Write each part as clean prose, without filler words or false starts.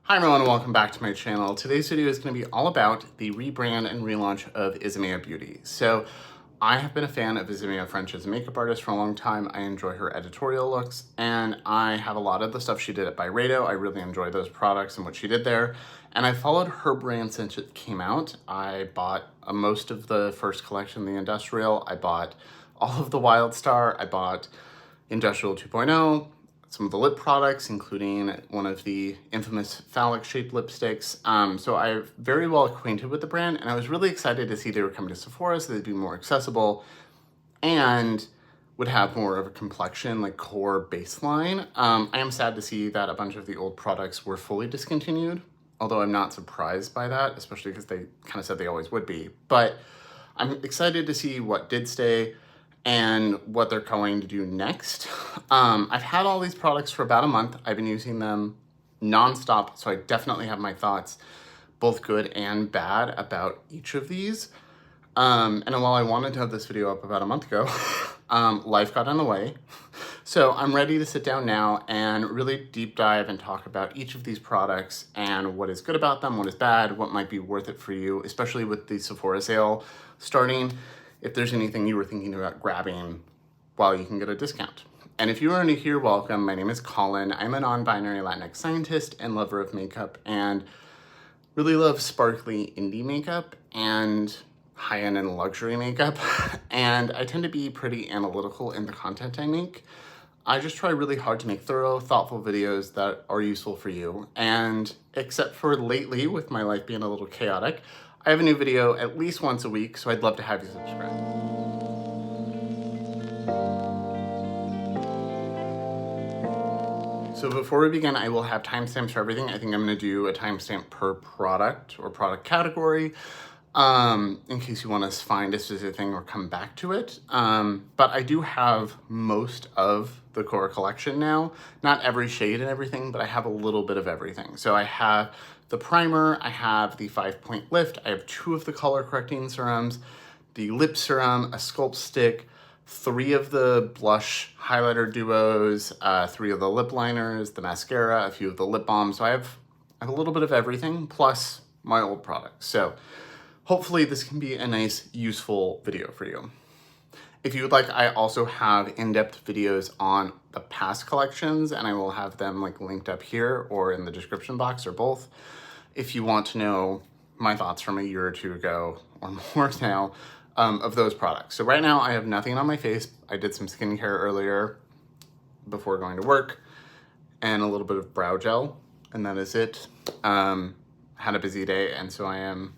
Hi everyone and welcome back to my channel. Today's video is going to be all about the rebrand and relaunch of Isamaya Beauty. So I have been a fan of Isamaya French as a makeup artist for a long time. I enjoy her editorial looks and I have a lot of the stuff she did at Byredo. I really enjoy those products and what she did there. And I followed her brand since it came out. I bought most of the first collection, the Industrial. I bought all of the Wild Star. I bought Industrial 2.0. Some of the lip products, including one of the infamous phallic-shaped lipsticks. So I'm very well acquainted with the brand, and I was really excited to see they were coming to Sephora, so they'd be more accessible and would have more of a complexion, like core baseline. I am sad to see that a bunch of the old products were fully discontinued, although I'm not surprised by that, especially because they kind of said they always would be. But I'm excited to see what did stay and what they're going to do next. I've had all these products for about a month. I've been using them nonstop, so I definitely have my thoughts, both good and bad, about each of these. And while I wanted to have this video up about a month ago, life got in the way. So I'm ready to sit down now and really deep dive and talk about each of these products and what is good about them, what is bad, what might be worth it for you, especially with the Sephora sale starting, if there's anything you were thinking about grabbing while you can get a discount. And if you are new here, welcome. My name is Colin. I'm a non-binary Latinx scientist and lover of makeup and really love sparkly indie makeup and high-end and luxury makeup. And I tend to be pretty analytical in the content I make. I just try really hard to make thorough, thoughtful videos that are useful for you. And except for lately, with my life being a little chaotic, I have a new video at least once a week, so I'd love to have you subscribe. So before we begin, I will have timestamps for everything. I think I'm gonna do a timestamp per product or product category, in case you wanna find a specific thing or come back to it. But I do have most of the core collection now. Not every shade and everything, but I have a little bit of everything. So I have the primer, I have the 5-point lift, I have 2 of the color correcting serums, the lip serum, a sculpt stick, 3 of the blush highlighter duos, 3 of the lip liners, the mascara, a few of the lip balms. So I have a little bit of everything, plus my old products. So hopefully this can be a nice, useful video for you. If you would like, I also have in-depth videos on the past collections, and I will have them linked up here or in the description box or both. If you want to know my thoughts from a year or two ago or more now of those products. So right now I have nothing on my face. I did some skincare earlier before going to work and a little bit of brow gel, and that is it. Had a busy day, and so I am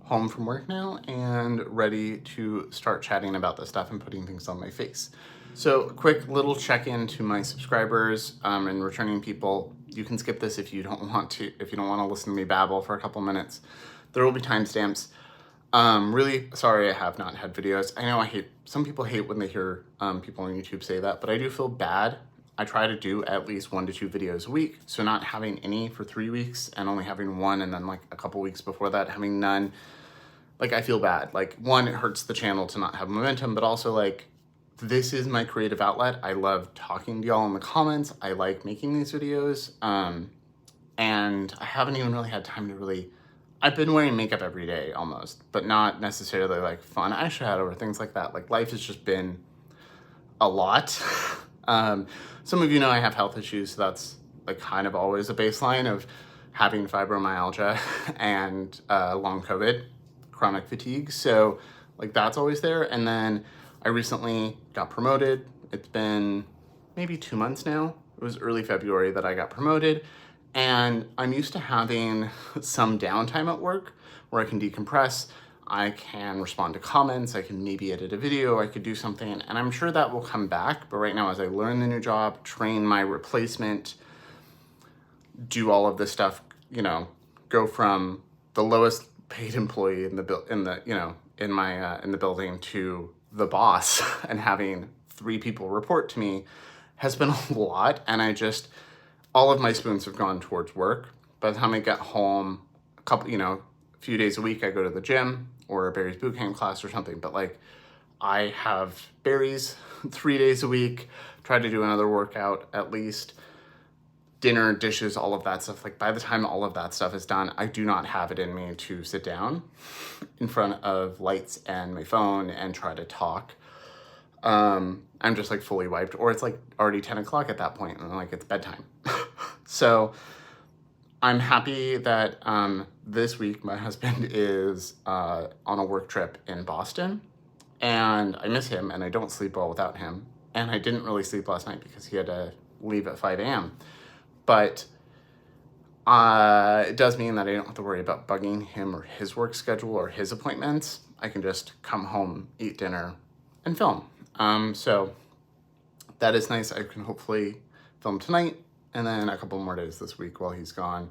home from work now and ready to start chatting about this stuff and putting things on my face. So a quick little check-in to my subscribers and returning people. You can skip this if you don't want to, if you don't want to listen to me babble for a couple minutes. There will be timestamps. Really sorry I have not had videos. I know some people hate when they hear people on YouTube say that, but I do feel bad. I try to do at least 1 to 2 videos a week. So not having any for 3 weeks and only having 1 and then a couple weeks before that having none, I feel bad. One, it hurts the channel to not have momentum, but also this is my creative outlet. I love talking to y'all in the comments. I like making these videos. And I haven't even really had time to I've been wearing makeup every day almost, but not necessarily fun eyeshadow or things like that. Life has just been a lot. Some of you know I have health issues, so that's kind of always a baseline of having fibromyalgia and long COVID, chronic fatigue. So that's always there. And then I recently got promoted. It's been maybe 2 months now. It was early February that I got promoted. And I'm used to having some downtime at work where I can decompress, I can respond to comments, I can maybe edit a video, I could do something, and I'm sure that will come back. But right now, as I learn the new job, train my replacement, do all of this stuff, go from the lowest paid employee in the building to the boss and having 3 people report to me has been a lot. And all of my spoons have gone towards work. By the time I get home, a few days a week, I go to the gym or a Barry's bootcamp class or something. But I have Barry's 3 days a week, try to do another workout at least. dinner, dishes, all of that stuff. Like by the time all of that stuff is done, I do not have it in me to sit down in front of lights and my phone and try to talk. I'm just like fully wiped, or it's like already 10 o'clock at that point and like it's bedtime. So I'm happy that this week my husband is on a work trip in Boston, and I miss him and I don't sleep well without him. And I didn't really sleep last night because he had to leave at 5 a.m. But it does mean that I don't have to worry about bugging him or his work schedule or his appointments. I can just come home, eat dinner, and film. So that is nice. I can hopefully film tonight and then a couple more days this week while he's gone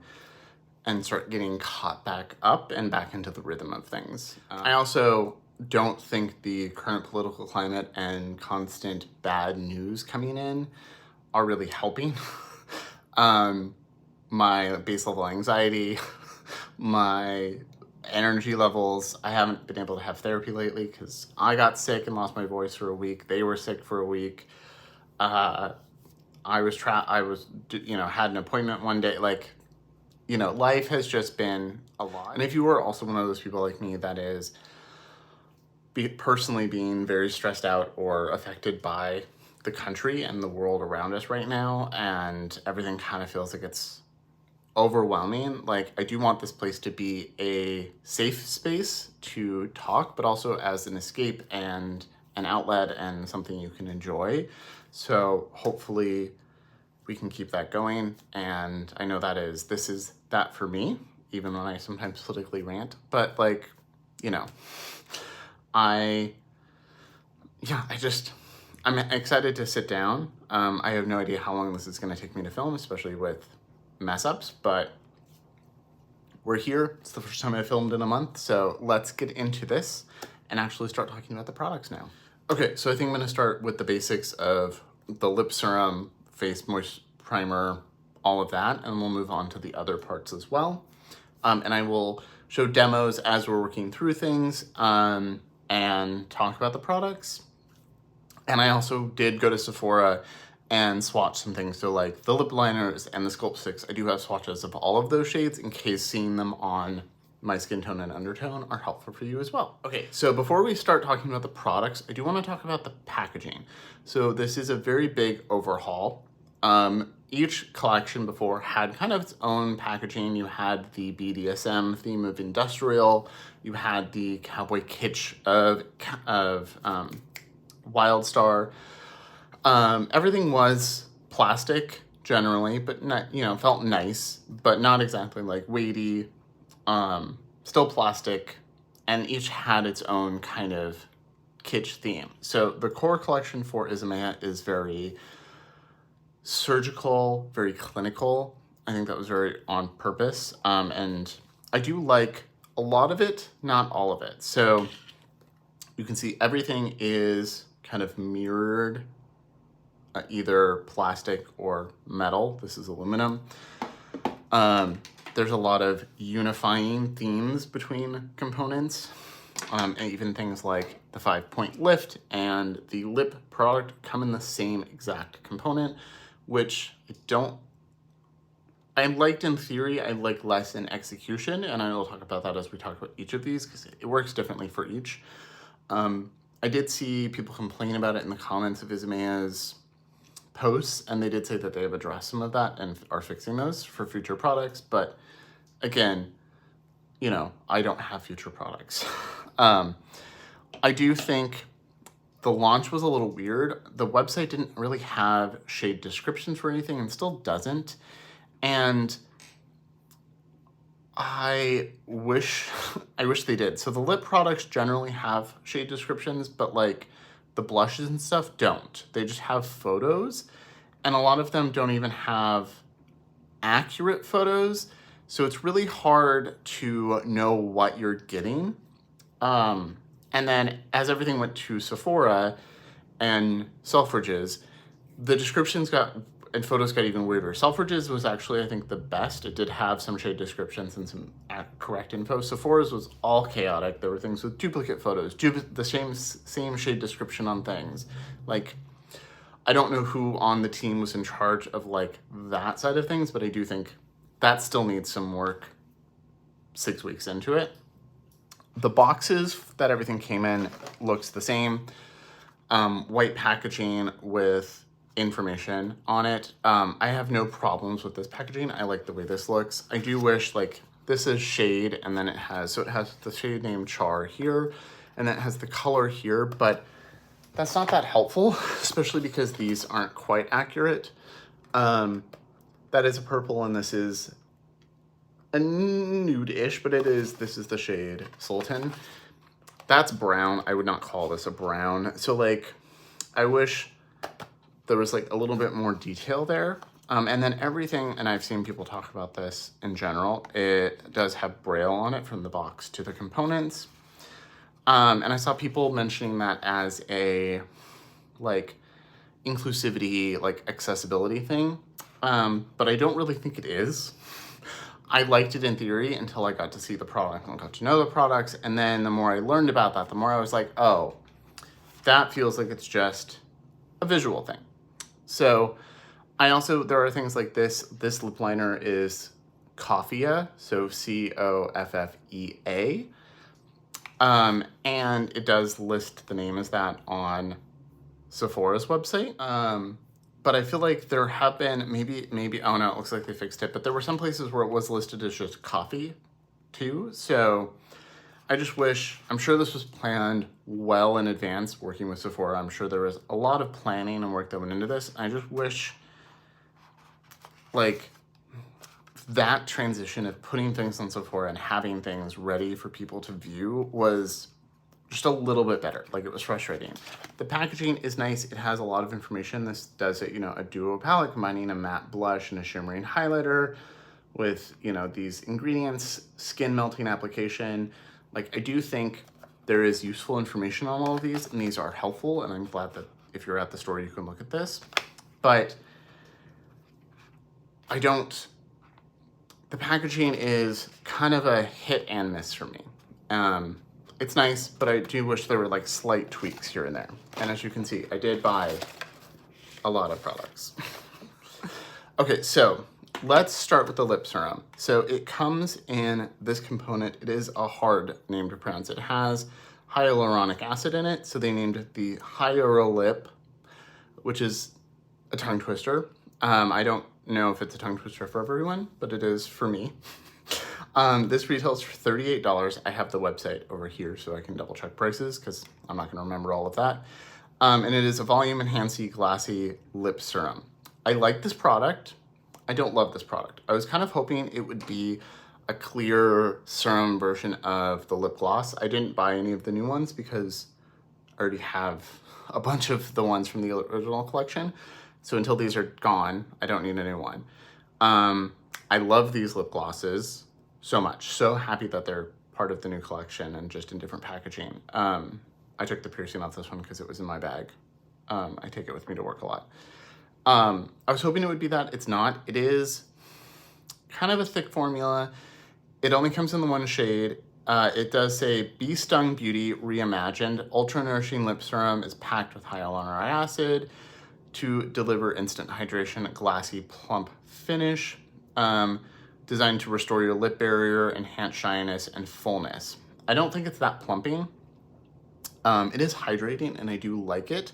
and start getting caught back up and back into the rhythm of things. I also don't think the current political climate and constant bad news coming in are really helping. My base level anxiety, my energy levels. I haven't been able to have therapy lately because I got sick and lost my voice for a week. They were sick for a week. I was had an appointment one day. Like, life has just been a lot. And if you were also one of those people like me that is personally being very stressed out or affected by the country and the world around us right now, and everything kind of feels like it's overwhelming. Like, I do want this place to be a safe space to talk, but also as an escape and an outlet and something you can enjoy. So hopefully we can keep that going. And I know this is that for me, even when I sometimes politically rant, but I'm excited to sit down. I have no idea how long this is going to take me to film, especially with mess ups, but we're here. It's the first time I filmed in a month, so let's get into this and actually start talking about the products now. Okay, so I think I'm going to start with the basics of the lip serum, face moist primer, all of that, and we'll move on to the other parts as well. And I will show demos as we're working through things and talk about the products. And I also did go to Sephora and swatch some things. So like the lip liners and the Sculpt sticks, I do have swatches of all of those shades in case seeing them on my skin tone and undertone are helpful for you as well. Okay, so before we start talking about the products, I do want to talk about the packaging. So this is a very big overhaul. Each collection before had kind of its own packaging. You had the BDSM theme of industrial. You had the cowboy kitsch of Wildstar. Everything was plastic generally, but not, felt nice, but not exactly like weighty. Still plastic, and each had its own kind of kitsch theme. So the core collection for Isamaya is very surgical, very clinical. I think that was very on purpose. And I do like a lot of it, not all of it. So you can see everything is kind of mirrored, either plastic or metal. This is aluminum. There's a lot of unifying themes between components. And even things like the 5-point lift and the lip product come in the same exact component, which I liked in theory, I like less in execution, and I will talk about that as we talk about each of these because it works differently for each. I did see people complain about it in the comments of Isamaya's posts, and they did say that they have addressed some of that and are fixing those for future products, but again, I don't have future products. I do think the launch was a little weird. The website didn't really have shade descriptions for anything and still doesn't. And I wish they did. So the lip products generally have shade descriptions, but like the blushes and stuff don't. They just have photos, and a lot of them don't even have accurate photos. So it's really hard to know what you're getting. And then as everything went to Sephora and Selfridges, the descriptions and photos got even weirder. Selfridges was actually, I think, the best. It did have some shade descriptions and some correct info. Sephora's was all chaotic. There were things with duplicate photos, the same shade description on things. Like, I don't know who on the team was in charge of like that side of things, but I do think that still needs some work 6 weeks into it. The boxes that everything came in looks the same. White packaging with information on it. I have no problems with this packaging. I like the way this looks. I do wish, like, this is shade, and then it has the shade name Char here, and then it has the color here, but that's not that helpful, especially because these aren't quite accurate. That is a purple, and this is a nude-ish, but this is the shade Sultan. That's brown. I would not call this a brown. So, like, I wish there was, like, a little bit more detail there. And then everything, and I've seen people talk about this in general, it does have Braille on it from the box to the components. And I saw people mentioning that as a, like, inclusivity, like, accessibility thing. But I don't really think it is. I liked it in theory until I got to see the product and got to know the products. And then the more I learned about that, the more I was like, oh, that feels like it's just a visual thing. So there are things like this. This lip liner is Coffea, so Coffea. And it does list the name as that on Sephora's website. But I feel like there have been maybe, oh no, it looks like they fixed it, but there were some places where it was listed as just coffee too. So I just wish, I'm sure this was planned well in advance working with Sephora. I'm sure there was a lot of planning and work that went into this. I just wish, like, that transition of putting things on Sephora and having things ready for people to view was just a little bit better. Like, it was frustrating. The packaging is nice. It has a lot of information. This does it, a duo palette combining a matte blush and a shimmering highlighter with, these ingredients, skin melting application. Like, I do think there is useful information on all of these, and these are helpful, and I'm glad that if you're at the store, you can look at this. But the packaging is kind of a hit and miss for me. It's nice, but I do wish there were, like, slight tweaks here and there. And as you can see, I did buy a lot of products. Okay, so let's start with the lip serum. So it comes in this component. It is a hard name to pronounce. It has hyaluronic acid in it, so they named it the Hyaluolip, which is a tongue twister. I don't know if it's a tongue twister for everyone, but it is for me. This retails for $38. I have the website over here so I can double check prices because I'm not going to remember all of that. And it is a volume enhancing glassy lip serum. I like this product. I don't love this product. I was kind of hoping it would be a clear serum version of the lip gloss. I didn't buy any of the new ones because I already have a bunch of the ones from the original collection. So until these are gone, I don't need a new one. I love these lip glosses so much. So happy that they're part of the new collection and just in different packaging. I took the piercing off this one because it was in my bag. I take it with me to work a lot. I was hoping it would be that. It's not. It is kind of a thick formula. It only comes in the one shade. It does say Bee Stung Beauty Reimagined Ultra Nourishing Lip Serum is packed with hyaluronic acid to deliver instant hydration, glassy, plump finish. Designed to restore your lip barrier, enhance shyness, and fullness. I don't think it's that plumping. It is hydrating, and I do like it.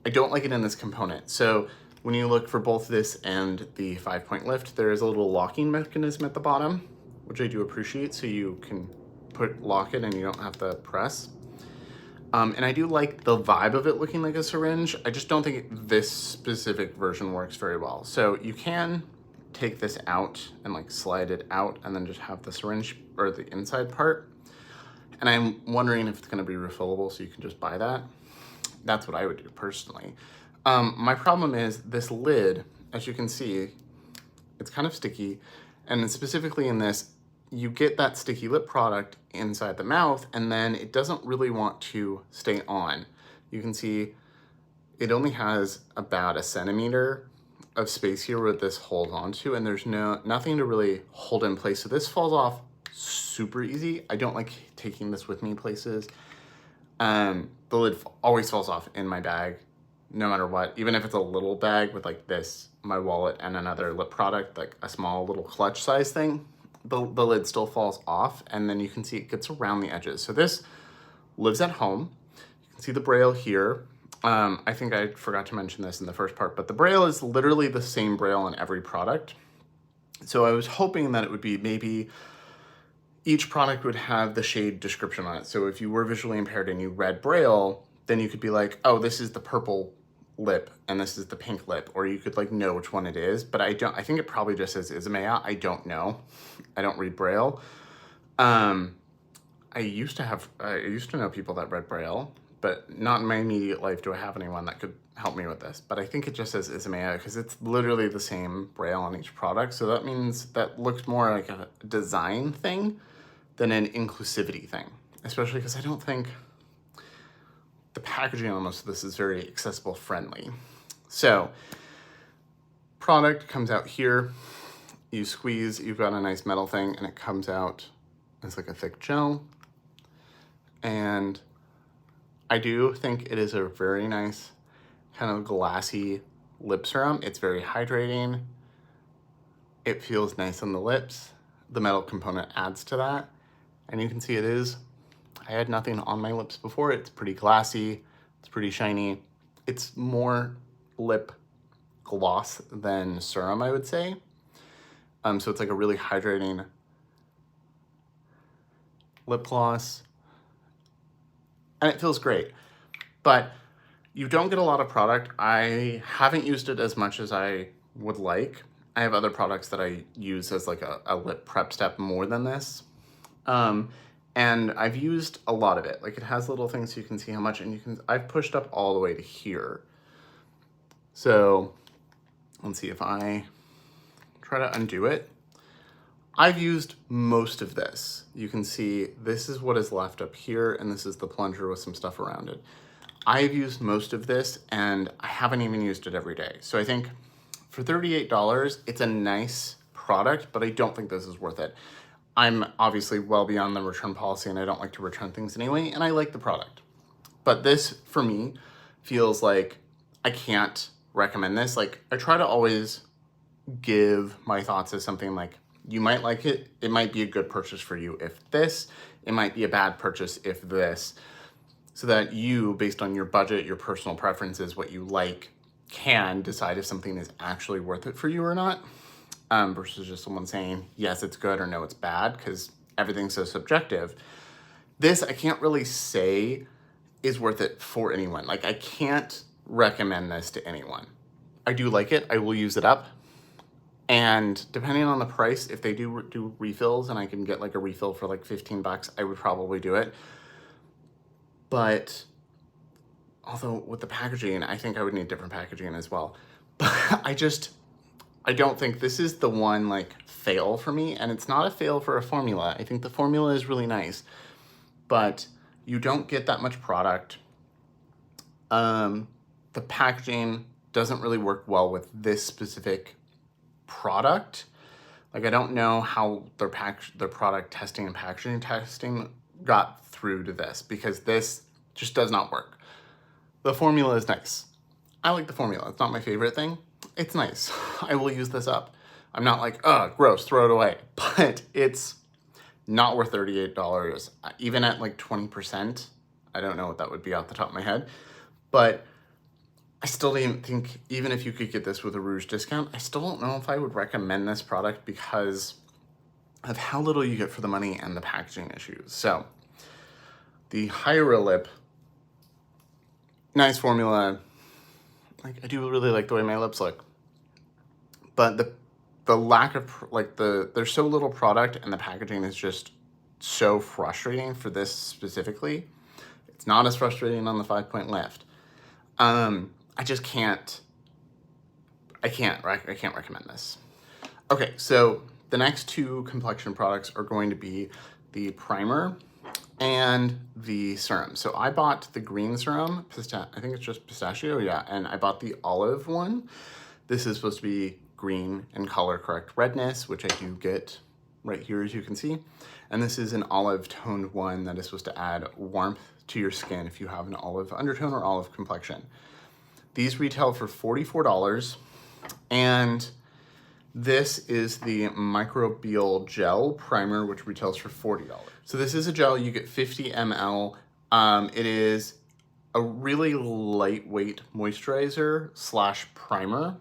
I don't like it in this component. So when you look for both this and the 5-point lift, there is a little locking mechanism at the bottom, which I do appreciate, so you can lock it and you don't have to press. And I do like the vibe of it looking like a syringe. I just don't think this specific version works very well. So you can take this out and, like, slide it out and then just have the syringe or the inside part. And I'm wondering if it's going to be refillable so you can just buy that. That's what I would do personally. My problem is this lid, as you can see, it's kind of sticky. And specifically in this, you get that sticky lip product inside the mouth and then it doesn't really want to stay on. You can see it only has about a centimeter of space here where this holds onto, and there's nothing to really hold in place. So this falls off super easy. I don't like taking this with me places. The lid always falls off in my bag no matter what, even if it's a little bag with like this, my wallet and another lip product, like a small little clutch size thing, the lid still falls off, and then you can see it gets around the edges. So this lives at home. You can see the braille here. I think I forgot to mention this in the first part, but the braille is literally the same braille in every product. So I was hoping that it would be maybe each product would have the shade description on it. So if you were visually impaired and you read braille, then you could be like, oh, this is the purple lip and this is the pink lip, or you could like know which one it is. But I think it probably just says Isamaya. I don't know. I don't read braille. I used to know people that read braille, but not in my immediate life do I have anyone that could help me with this. But I think it just says Isamaya because it's literally the same braille on each product. So that means that looks more like a design thing than an inclusivity thing, especially because I don't think the packaging on most of this is very accessible friendly. So product comes out here, you squeeze, you've got a nice metal thing, and it comes out as like a thick gel. And I do think it is a very nice kind of glassy lip serum. It's very hydrating. It feels nice on the lips. The metal component adds to that. And you can see I had nothing on my lips before. It's pretty glassy. It's pretty shiny. It's more lip gloss than serum, I would say. So it's like a really hydrating lip gloss. And it feels great. But you don't get a lot of product. I haven't used it as much as I would like. I have other products that I use as like a lip prep step more than this. And I've used a lot of it. Like it has little things so you can see how much, and I've pushed up all the way to here. So let's see if I try to undo it. I've used most of this. You can see this is what is left up here, and this is the plunger with some stuff around it. I've used most of this, and I haven't even used it every day. So I think for $38, it's a nice product, but I don't think this is worth it. I'm obviously well beyond the return policy, and I don't like to return things anyway, and I like the product. But this, for me, feels like I can't recommend this. Like, I try to always give my thoughts as something like, you might like it, it might be a good purchase for you if this, it might be a bad purchase if this, so that you, based on your budget, your personal preferences, what you like, can decide if something is actually worth it for you or not. Versus just someone saying, yes, it's good or no, it's bad, because everything's so subjective. This, I can't really say is worth it for anyone. Like, I can't recommend this to anyone. I do like it. I will use it up. And depending on the price, if they do refills and I can get like a refill for like 15 bucks, I would probably do it. But although with the packaging, I think I would need different packaging as well. But I don't think this is the one like fail for me, and it's not a fail for a formula. I think the formula is really nice, but you don't get that much product. The packaging doesn't really work well with this specific product. Like, I don't know how their product testing and packaging testing got through to this, because this just does not work. The formula is nice. I like the formula. It's not my favorite thing. It's nice. I will use this up. I'm not like, oh, gross, throw it away. But it's not worth $38. Even at like 20%, I don't know what that would be off the top of my head. But I still didn't think, even if you could get this with a Rouge discount, I still don't know if I would recommend this product because of how little you get for the money and the packaging issues. So the Hyaluolip, nice formula. Like, I do really like the way my lips look, but the lack of there's so little product and the packaging is just so frustrating for this specifically. It's not as frustrating on the 5-point lift. I just can't. I can't recommend this. Okay, so the next two complexion products are going to be the primer and the serum. So I bought the green serum, I think it's just pistachio, yeah, and I bought the olive one. This is supposed to be green and color correct redness, which I do get right here, as you can see. And this is an olive toned one that is supposed to add warmth to your skin if you have an olive undertone or olive complexion. These retail for $44, and this is the Micobial Gel Primer, which retails for $40. So this is a gel, you get 50 ml. It is a really lightweight moisturizer slash primer,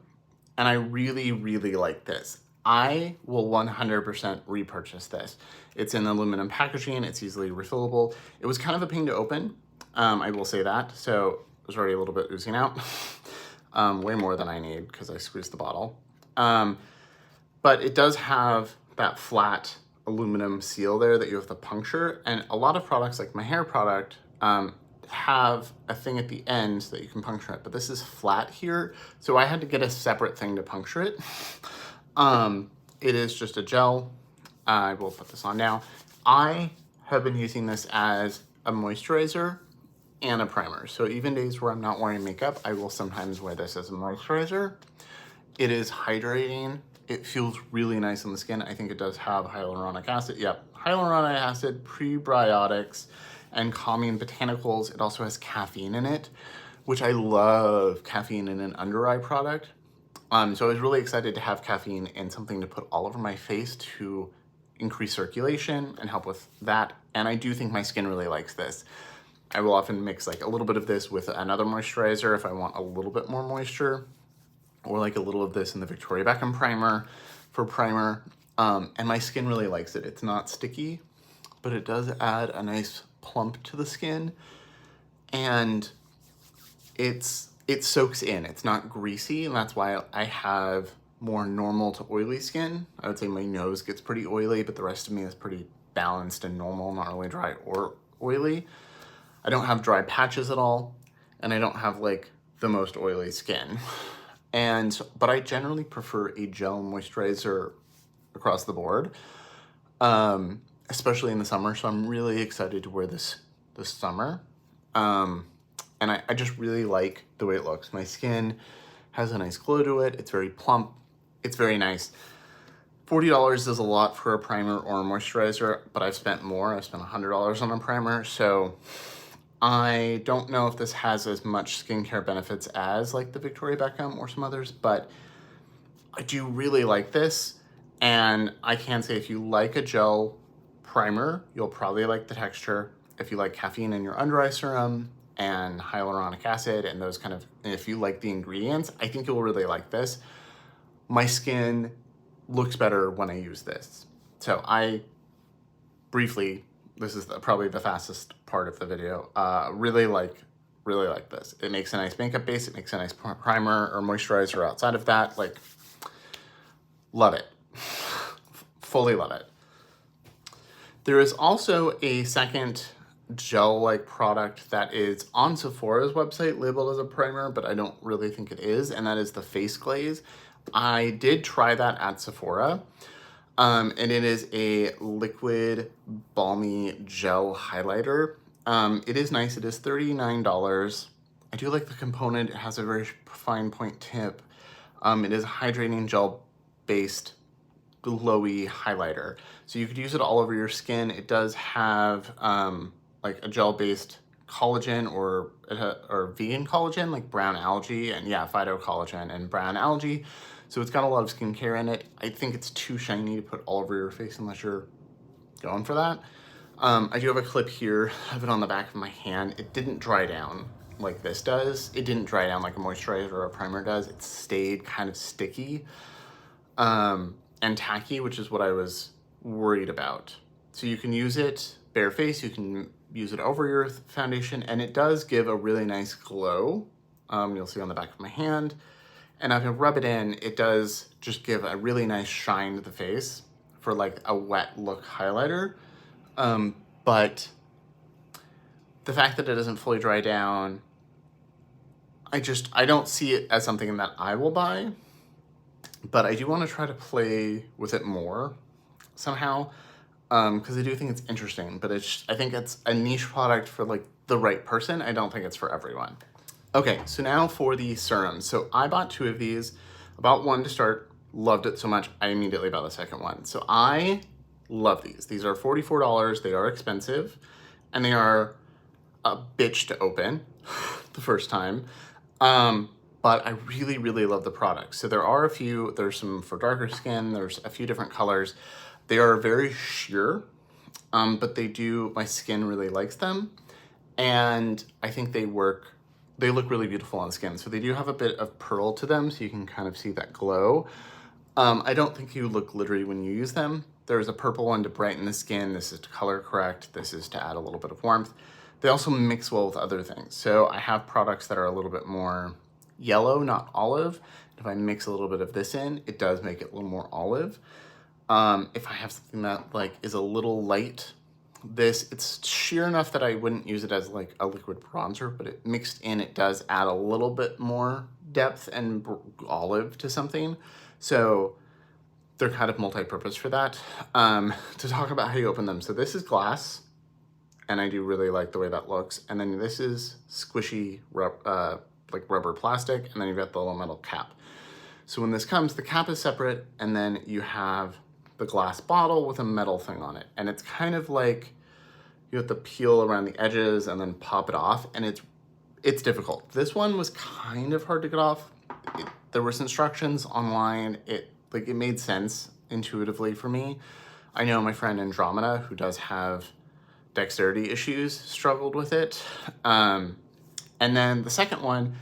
and I really, really like this. I will 100% repurchase this. It's in aluminum packaging, it's easily refillable. It was kind of a pain to open, I will say that, so it was already a little bit oozing out. Way more than I need because I squeezed the bottle. But it does have that flat aluminum seal there that you have to puncture, and a lot of products, like my hair product, have a thing at the end that you can puncture it, but this is flat here, so I had to get a separate thing to puncture it. It is just a gel. I will put this on now. I have been using this as a moisturizer and a primer, so even days where I'm not wearing makeup, I will sometimes wear this as a moisturizer. It is hydrating. It feels really nice on the skin. I think it does have hyaluronic acid. Yep, hyaluronic acid, prebiotics, and calming botanicals. It also has caffeine in it, which I love caffeine in an under eye product. So I was really excited to have caffeine in something to put all over my face to increase circulation and help with that. And I do think my skin really likes this. I will often mix like a little bit of this with another moisturizer if I want a little bit more moisture, or like a little of this in the Victoria Beckham primer for primer. And my skin really likes it. It's not sticky, but it does add a nice plump to the skin, and it soaks in. It's not greasy, and that's why I have more normal to oily skin. I would say my nose gets pretty oily, but the rest of me is pretty balanced and normal, not really dry or oily. I don't have dry patches at all, and I don't have like the most oily skin. But I generally prefer a gel moisturizer across the board, especially in the summer. So I'm really excited to wear this summer. And I just really like the way it looks. My skin has a nice glow to it. It's very plump. It's very nice. $40 is a lot for a primer or a moisturizer, but I've spent more. I've spent $100 on a primer. So I don't know if this has as much skincare benefits as like the Victoria Beckham or some others, but I do really like this. And I can say if you like a gel primer, you'll probably like the texture. If you like caffeine in your under eye serum and hyaluronic acid and those kind of, and if you like the ingredients, I think you'll really like this. My skin looks better when I use this. So I briefly, this is probably the fastest part of the video, really like this. It makes a nice makeup base. It makes a nice primer or moisturizer outside of that. Like, love it. Fully love it. There is also a second gel-like product that is on Sephora's website labeled as a primer, but I don't really think it is, and that is the Face Glaze. I did try that at Sephora, and it is a liquid balmy gel highlighter. It is nice. It is $39. I do like the component. It has a very fine point tip. It is a hydrating gel-based glowy highlighter. So you could use it all over your skin. It does have like a gel-based collagen or vegan collagen, like brown algae, and yeah, phytocollagen and brown algae. So it's got a lot of skincare in it. I think it's too shiny to put all over your face unless you're going for that. I do have a clip here of it on the back of my hand. It didn't dry down like this does. It didn't dry down like a moisturizer or a primer does. It stayed kind of sticky and tacky, which is what I was worried about. So you can use it bare face, you can use it over your foundation, and it does give a really nice glow. You'll see on the back of my hand. And if I rub it in, it does just give a really nice shine to the face for like a wet look highlighter. But the fact that it doesn't fully dry down, I don't see it as something that I will buy, but I do want to try to play with it more somehow, because I do think it's interesting, but I think it's a niche product for like the right person. I don't think it's for everyone. Okay, so now for the serums. So I bought 2 of these. I bought one to start, loved it so much, I immediately bought the second one. So I love these. These are $44. They are expensive, and they are a bitch to open the first time. but I really, really love the product. So there's some for darker skin, there's a few different colors. They are very sheer, but my skin really likes them. And I think they look really beautiful on skin. So they do have a bit of pearl to them, so you can kind of see that glow. I don't think you look glittery when you use them. There's a purple one to brighten the skin. This is to color correct. This is to add a little bit of warmth. They also mix well with other things. So I have products that are a little bit more yellow, not olive. If I mix a little bit of this in, it does make it a little more olive. If I have something that like is a little light, it's sheer enough that I wouldn't use it as like a liquid bronzer, but it mixed in, it does add a little bit more depth and olive to something. So they're kind of multi-purpose for that. To talk about how you open them. So this is glass, and I do really like the way that looks. And then this is squishy like rubber plastic, and then you've got the little metal cap. So when this comes, the cap is separate, and then you have the glass bottle with a metal thing on it. And it's kind of like you have to peel around the edges and then pop it off, and it's difficult. This one was kind of hard to get off. There was instructions online. It made sense intuitively for me. I know my friend Andromeda, who does have dexterity issues, struggled with it. And then the second one,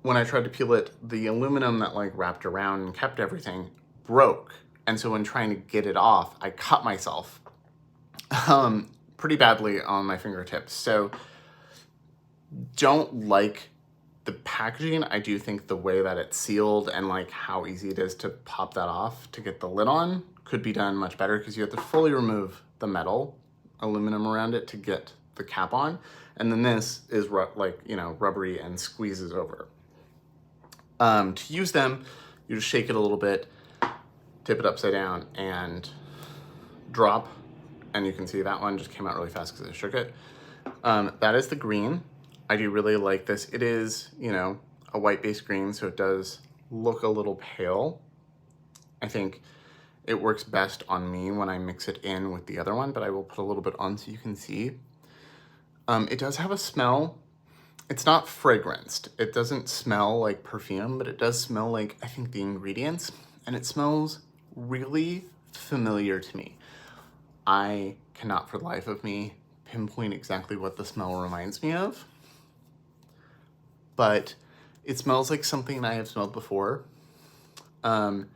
when I tried to peel it, the aluminum that like wrapped around and kept everything broke. And so when trying to get it off, I cut myself pretty badly on my fingertips. So don't like the packaging. I do think the way that it's sealed and like how easy it is to pop that off to get the lid on could be done much better, because you have to fully remove the metal aluminum around it to get the cap on. And then this is rubbery and squeezes over. To use them, you just shake it a little bit, tip it upside down, and drop. And you can see that one just came out really fast because I shook it. That is the green. I do really like this. It is, a white-based green, so it does look a little pale. I think it works best on me when I mix it in with the other one, but I will put a little bit on so you can see. It does have a smell. It's not fragranced. It doesn't smell like perfume, but it does smell like, I think, the ingredients, and it smells really familiar to me. I cannot for the life of me pinpoint exactly what the smell reminds me of, but it smells like something I have smelled before. And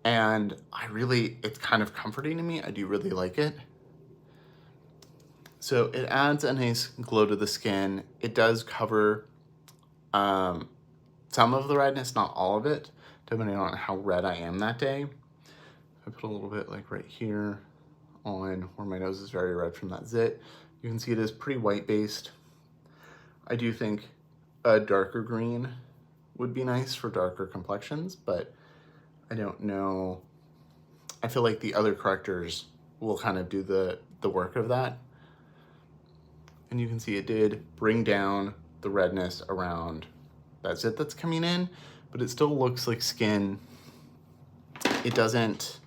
it's kind of comforting to me. I do really like it. So it adds a nice glow to the skin. It does cover some of the redness, not all of it, depending on how red I am that day. I put a little bit like right here on where my nose is very red from that zit. You can see it is pretty white based. I do think a darker green would be nice for darker complexions, but I don't know. I feel like the other correctors will kind of do the work of that. And you can see it did bring down the redness around that zit that's coming in, but it still looks like skin. It doesn't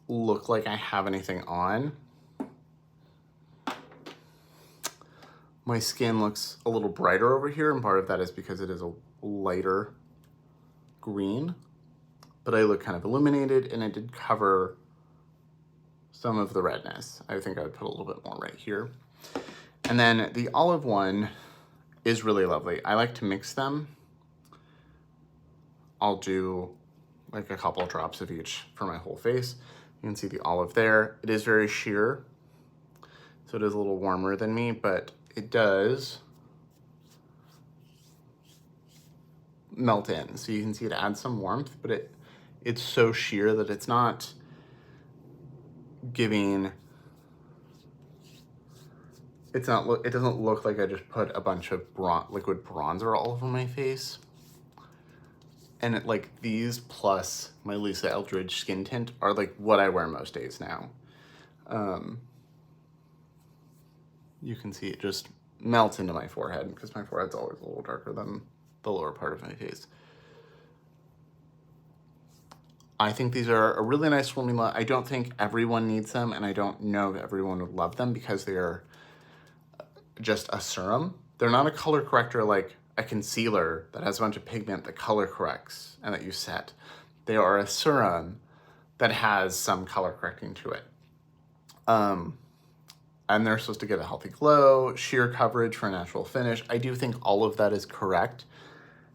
look like I have anything on. My skin looks a little brighter over here, and part of that is because it is a lighter green, but I look kind of illuminated, and it did cover some of the redness. I think I would put a little bit more right here. And then the olive one is really lovely. I like to mix them. I'll do like a couple of drops of each for my whole face. You can see the olive there. It is very sheer, so it is a little warmer than me, but it does melt in. So you can see it adds some warmth, but it's so sheer that it's not giving, it doesn't look like I just put a bunch of liquid bronzer all over my face. And like these plus my Lisa Eldridge skin tint are like what I wear most days now. You can see it just melts into my forehead because my forehead's always a little darker than the lower part of my face. I think these are a really nice formula. I don't think everyone needs them, and I don't know if everyone would love them because they are just a serum. They're not a color corrector like a concealer that has a bunch of pigment that color corrects and that you set. They are a serum that has some color correcting to it. And they're supposed to give a healthy glow, sheer coverage for a natural finish. I do think all of that is correct.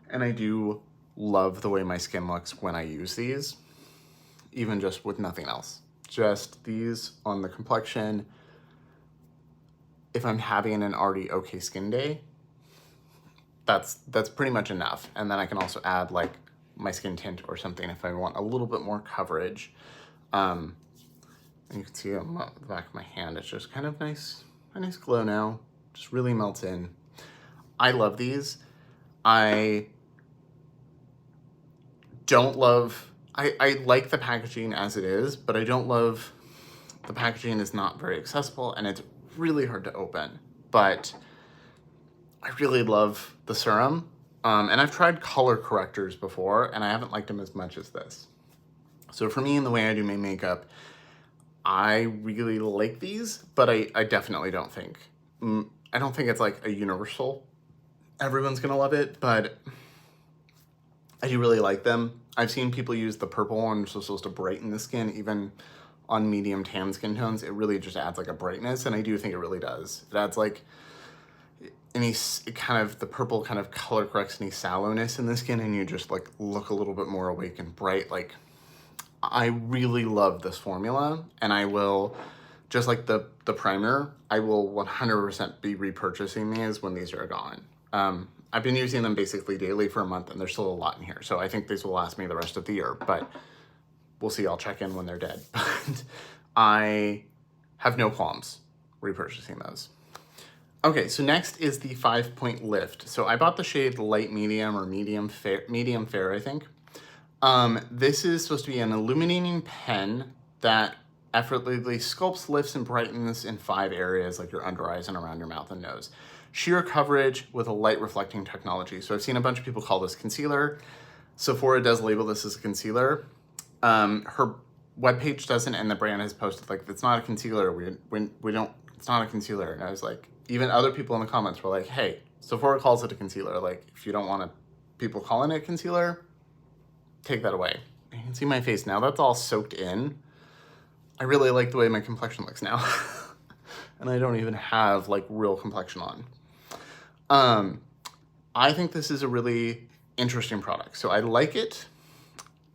And I do love the way my skin looks when I use these, even just with nothing else. Just these on the complexion. If I'm having an already okay skin day, that's pretty much enough. And then I can also add like my skin tint or something if I want a little bit more coverage. And you can see on the back of my hand, it's just kind of nice, a nice glow now. Just really melts in. I love these. I don't love, I like the packaging as it is, but I don't love, the packaging is not very accessible and it's really hard to open. But I really love the serum. And I've tried color correctors before and I haven't liked them as much as this. So for me, in the way I do my makeup, I really like these, but I definitely don't think, I don't think it's like a universal, everyone's gonna love it, but I do really like them. I've seen people use the purple one, which is supposed to brighten the skin, even on medium tan skin tones. It really just adds like a brightness, and I do think it really does. It adds like the purple kind of color corrects any sallowness in the skin, and you just like look a little bit more awake and bright. Like, I really love this formula, and I will, just like the primer, I will 100% be repurchasing these when these are gone. I've been using them basically daily for a month, and there's still a lot in here, so I think these will last me the rest of the year, but we'll see. I'll check in when they're dead. But I have no qualms repurchasing those. Okay, so next is the 5-point lift. So I bought the shade light medium or medium fair, I think. This is supposed to be an illuminating pen that effortlessly sculpts, lifts, and brightens in 5 areas, like your under eyes and around your mouth and nose. Sheer coverage with a light reflecting technology. So I've seen a bunch of people call this concealer. Sephora does label this as a concealer. Her webpage doesn't, and the brand has posted like, it's not a concealer. We don't, it's not a concealer. And I was like, even other people in the comments were like, hey, Sephora calls it a concealer. Like, if you don't want people calling it concealer, take that away. You can see my face now. That's all soaked in. I really like the way my complexion looks now. And I don't even have like real complexion on. I think this is a really interesting product. So I like it.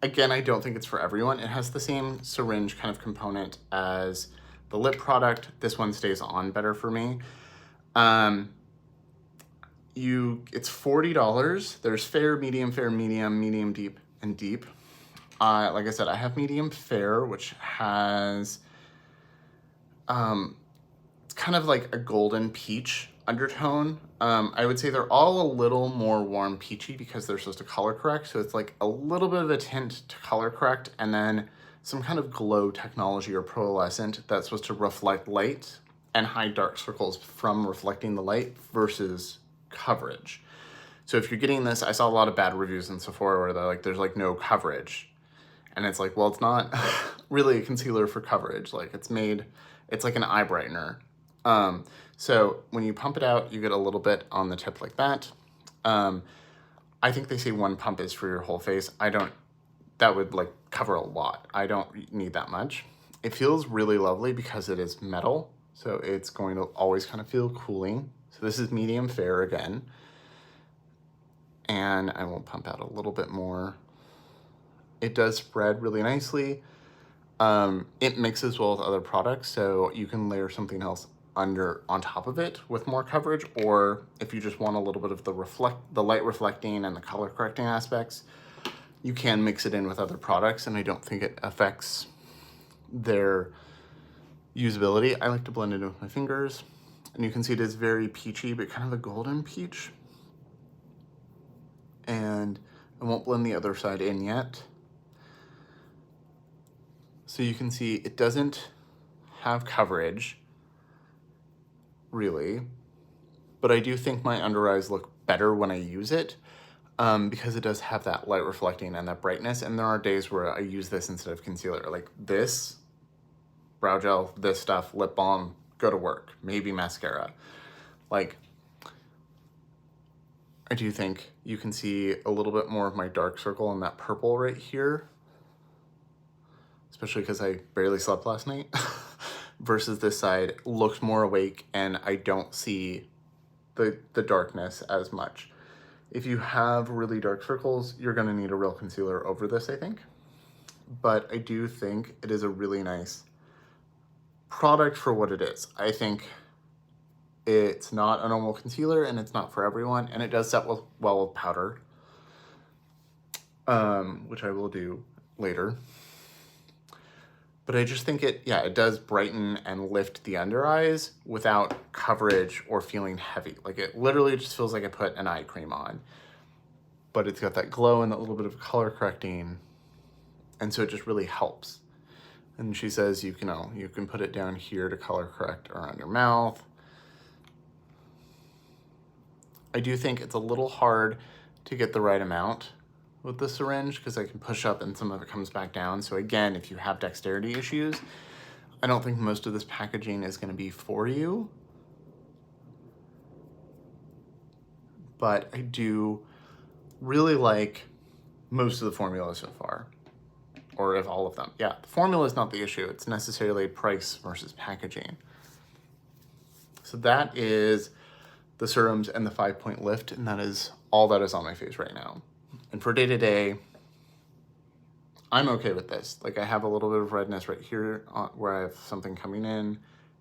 Again, I don't think it's for everyone. It has the same syringe kind of component as the lip product. This one stays on better for me. It's $40. There's fair, medium deep, and deep. Like I said, I have medium fair, which has, it's kind of like a golden peach undertone. I would say they're all a little more warm peachy because they're supposed to color correct. So it's like a little bit of a tint to color correct, and then some kind of glow technology or pearlescent that's supposed to reflect light and hide dark circles from reflecting the light versus coverage. So if you're getting this, I saw a lot of bad reviews in Sephora where they're like, there's like no coverage. And it's like, well, it's not really a concealer for coverage. Like it's like an eye brightener. So when you pump it out, you get a little bit on the tip like that. I think they say 1 pump is for your whole face. That would like cover a lot. I don't need that much. It feels really lovely because it is metal. So it's going to always kind of feel cooling. So this is medium fair again. And I will pump out a little bit more. It does spread really nicely. It mixes well with other products, so you can layer something else on top of it with more coverage, or if you just want a little bit of the light reflecting and the color correcting aspects, you can mix it in with other products, and I don't think it affects their usability. I like to blend it in with my fingers, and you can see it is very peachy, but kind of a golden peach. And I won't blend the other side in yet. So you can see it doesn't have coverage, really, but I do think my under eyes look better when I use it because it does have that light reflecting and that brightness. And there are days where I use this instead of concealer, like this, brow gel, this stuff, lip balm, go to work, maybe mascara. Like, I do think you can see a little bit more of my dark circle in that purple right here, especially because I barely slept last night, versus this side looks more awake and I don't see the darkness as much. If you have really dark circles, you're gonna need a real concealer over this, I think. But I do think it is a really nice product for what it is. I think it's not a normal concealer and it's not for everyone, and it does set well with powder, which I will do later. But I just think it does brighten and lift the under eyes without coverage or feeling heavy. Like, it literally just feels like I put an eye cream on, but it's got that glow and that little bit of color correcting, and so it just really helps. And she says you can put it down here to color correct around your mouth. I do think it's a little hard to get the right amount with the syringe because I can push up and some of it comes back down. So again, if you have dexterity issues, I don't think most of this packaging is going to be for you. But I do really like most of the formulas so far, or if all of them. Yeah, the formula is not the issue. It's necessarily price versus packaging. So that is the serums and the 5-point lift, and that is all that is on my face right now. And for day-to-day, I'm okay with this. Like, I have a little bit of redness right here where I have something coming in,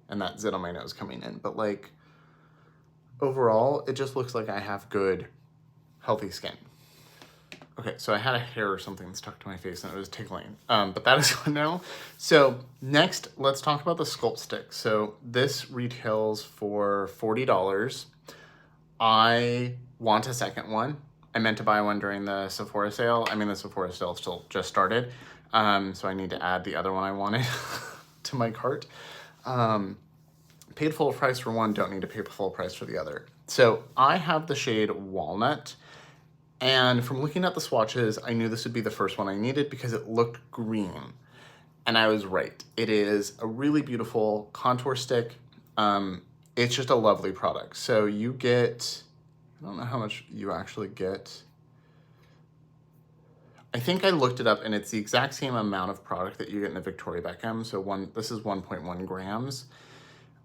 and that zit on my nose coming in. But like, overall, it just looks like I have good, healthy skin. Okay, so I had a hair or something stuck to my face and it was tickling, but that is gone now. So next, let's talk about the Sculpt stick. So this retails for $40. I want a second one. I meant to buy one during the Sephora sale. I mean, the Sephora sale still just started, so I need to add the other one I wanted to my cart. Paid full price for one, don't need to pay full price for the other. So I have the shade Walnut, and from looking at the swatches, I knew this would be the first one I needed because it looked green, and I was right. It is a really beautiful contour stick. It's just a lovely product. So you get, I don't know how much you actually get. I think I looked it up and it's the exact same amount of product that you get in the Victoria Beckham. So this is 1.1 grams.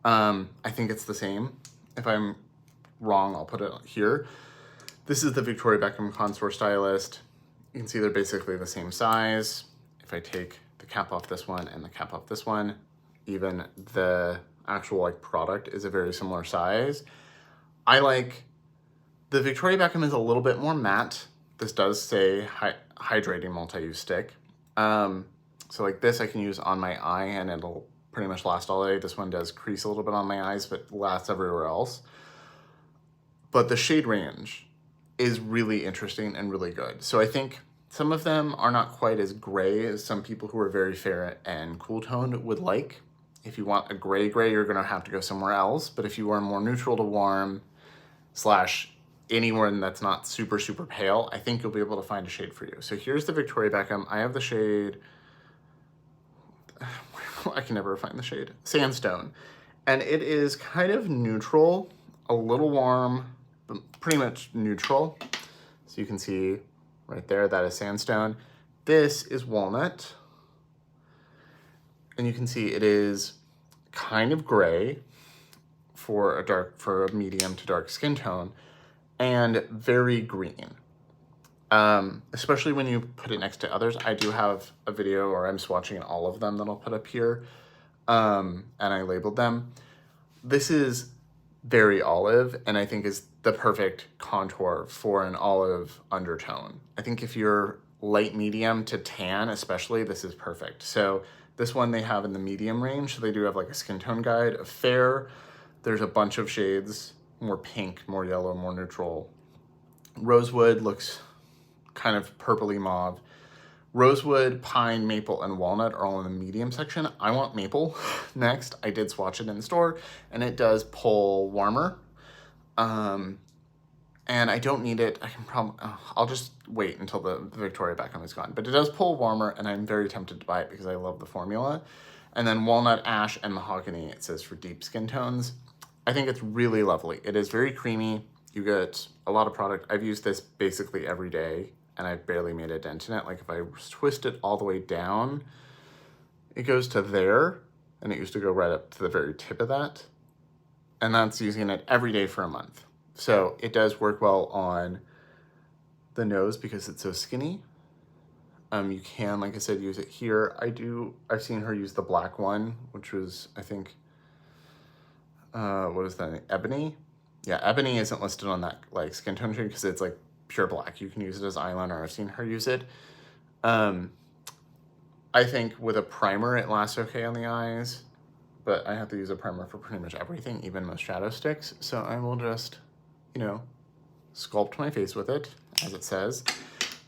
I think it's the same. If I'm wrong, I'll put it here. This is the Victoria Beckham Contour Stylist. You can see they're basically the same size. If I take the cap off this one and the cap off this one, even the actual product is a very similar size. I like the Victoria Beckham is a little bit more matte. This does say hydrating multi-use stick. So like this I can use on my eye and it'll pretty much last all day. This one does crease a little bit on my eyes, but lasts everywhere else. But the shade range is really interesting and really good. So I think some of them are not quite as gray as some people who are very fair and cool toned would like. If you want a gray, you're gonna have to go somewhere else. But if you are more neutral to warm / anywhere that's not super, super pale, I think you'll be able to find a shade for you. So here's the Victoria Beckham. I have the shade, I can never find the shade, Sandstone. And it is kind of neutral, a little warm, but pretty much neutral. So you can see right there, that is Sandstone. This is Walnut. And you can see it is kind of gray for a medium to dark skin tone, and very green. Especially when you put it next to others. I do have a video, or I'm swatching all of them that I'll put up here, and I labeled them. This is very olive, and I think is the perfect contour for an olive undertone. I think if you're light medium to tan especially, this is perfect. So this one they have in the medium range, so they do have like a skin tone guide of fair. There's a bunch of shades, more pink, more yellow, more neutral. Rosewood looks kind of purpley mauve. Rosewood, pine, maple, and walnut are all in the medium section. I want maple next. I did swatch it in the store, and it does pull warmer. And I don't need it. I can probably, I'll just wait until the Victoria Beckham is gone. But it does pull warmer, and I'm very tempted to buy it because I love the formula. And then walnut, ash, and mahogany, it says for deep skin tones. I think it's really lovely. It is very creamy. You get a lot of product. I've used this basically every day, and I've barely made a dent in it. Like if I twist it all the way down, it goes to there, and it used to go right up to the very tip of that. And that's using it every day for a month. So it does work well on the nose because it's so skinny. You can, like I said, use it here. I've seen her use the black one, which was, I think, what is that, Ebony? Yeah, Ebony isn't listed on that like skin tone shade because it's like pure black. You can use it as eyeliner. I've seen her use it. I think with a primer, it lasts okay on the eyes, but I have to use a primer for pretty much everything, even most shadow sticks. So I will just, you know, sculpt my face with it, as it says.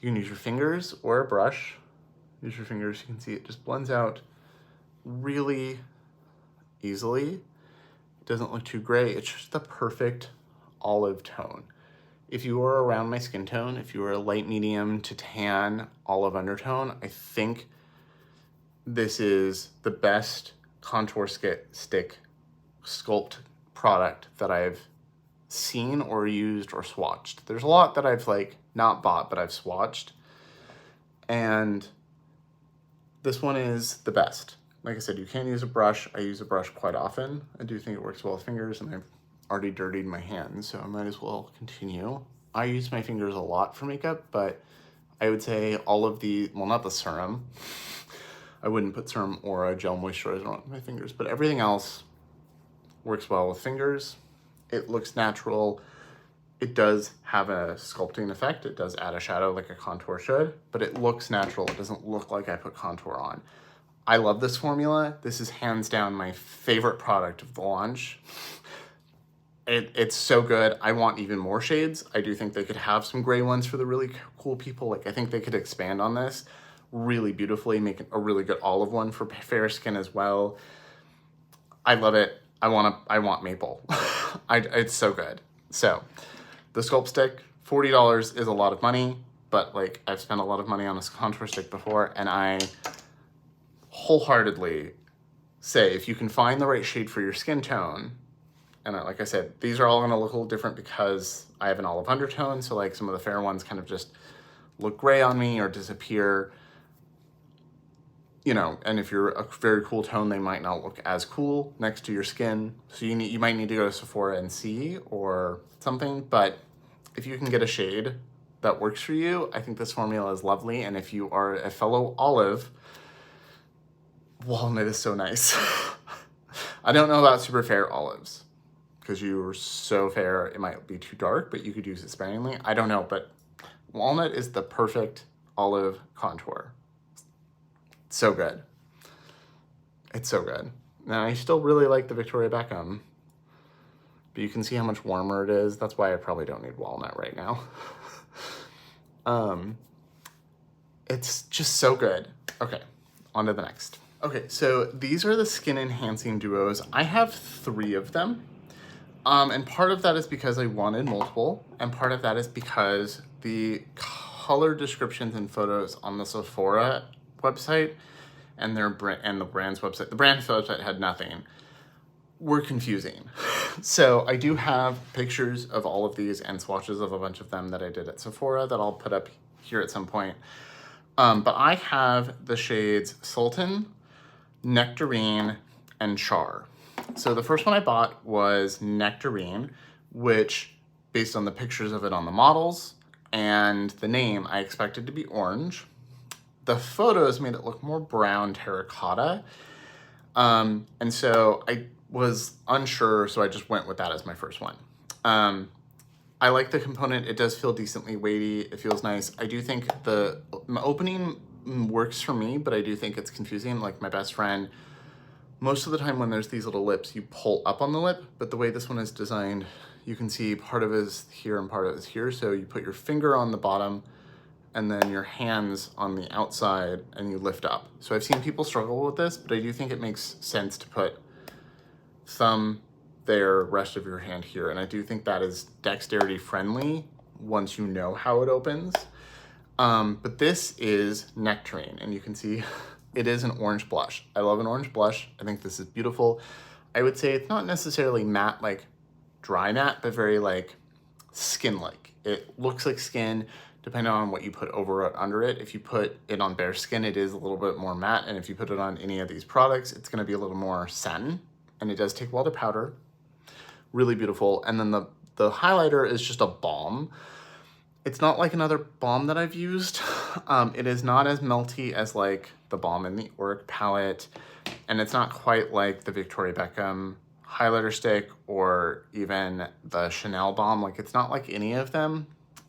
You can use your fingers or a brush. Use your fingers, you can see it just blends out really easily. It doesn't look too gray. It's just the perfect olive tone. If you are around my skin tone, if you are a light medium to tan olive undertone, I think this is the best contour stick sculpt product that I've seen or used or swatched. There's a lot that I've like not bought, but I've swatched. And this one is the best. Like I said, you can use a brush. I use a brush quite often. I do think it works well with fingers, and I've already dirtied my hands, so I might as well continue. I use my fingers a lot for makeup, but I would say all of the, well, not the serum. I wouldn't put serum or a gel moisturizer on my fingers, but everything else works well with fingers. It looks natural. It does have a sculpting effect. It does add a shadow like a contour should, but it looks natural. It doesn't look like I put contour on. I love this formula. This is hands down my favorite product of the launch. It's so good. I want even more shades. I do think they could have some gray ones for the really cool people. Like I think they could expand on this really beautifully, make a really good olive one for fair skin as well. I love it. I want maple. It's so good. So the Sculpt stick, $40 is a lot of money, but like I've spent a lot of money on a contour stick before, and I wholeheartedly say if you can find the right shade for your skin tone, and like I said, these are all gonna look a little different because I have an olive undertone, so like some of the fair ones kind of just look gray on me or disappear. You know, and if you're a very cool tone, they might not look as cool next to your skin. So you might need to go to Sephora and see or something, but if you can get a shade that works for you, I think this formula is lovely. And if you are a fellow olive, walnut is so nice. I don't know about super fair olives because you're so fair, it might be too dark, but you could use it sparingly. I don't know, but walnut is the perfect olive contour. So good. It's so good. Now, I still really like the Victoria Beckham, but you can see how much warmer it is. That's why I probably don't need walnut right now. It's just so good. Okay, on to the next. Okay, so these are the skin enhancing duos. I have 3 of them. And part of that is because I wanted multiple, and part of that is because the color descriptions and photos on the Sephora website and the brand's website, the brand's website had nothing, were confusing. So I do have pictures of all of these and swatches of a bunch of them that I did at Sephora that I'll put up here at some point. But I have the shades Sultan, Nectarine, and Char. So the first one I bought was Nectarine, which, based on the pictures of it on the models and the name, I expected to be orange. The photos made it look more brown terracotta. And so I was unsure, so I just went with that as my first one. I like the component. It does feel decently weighty. It feels nice. I do think the opening works for me, but I do think it's confusing. Like my best friend, most of the time when there's these little lips, you pull up on the lip, but the way this one is designed, you can see part of it is here and part of it is here. So you put your finger on the bottom and then your hands on the outside and you lift up. So I've seen people struggle with this, but I do think it makes sense to put thumb there, rest of your hand here. And I do think that is dexterity friendly once you know how it opens. But this is Nectarine, and you can see it is an orange blush. I love an orange blush. I think this is beautiful. I would say it's not necessarily matte, like dry matte, but very like skin-like. It looks like skin, depending on what you put over or under it. If you put it on bare skin, it is a little bit more matte, and if you put it on any of these products, it's gonna be a little more satin, and it does take a while to powder. Really beautiful. And then the highlighter is just a balm. It's not like another balm that I've used. It is not as melty as like the balm in the Auric palette, and it's not quite like the Victoria Beckham highlighter stick or even the Chanel balm. Like, it's not like any of them.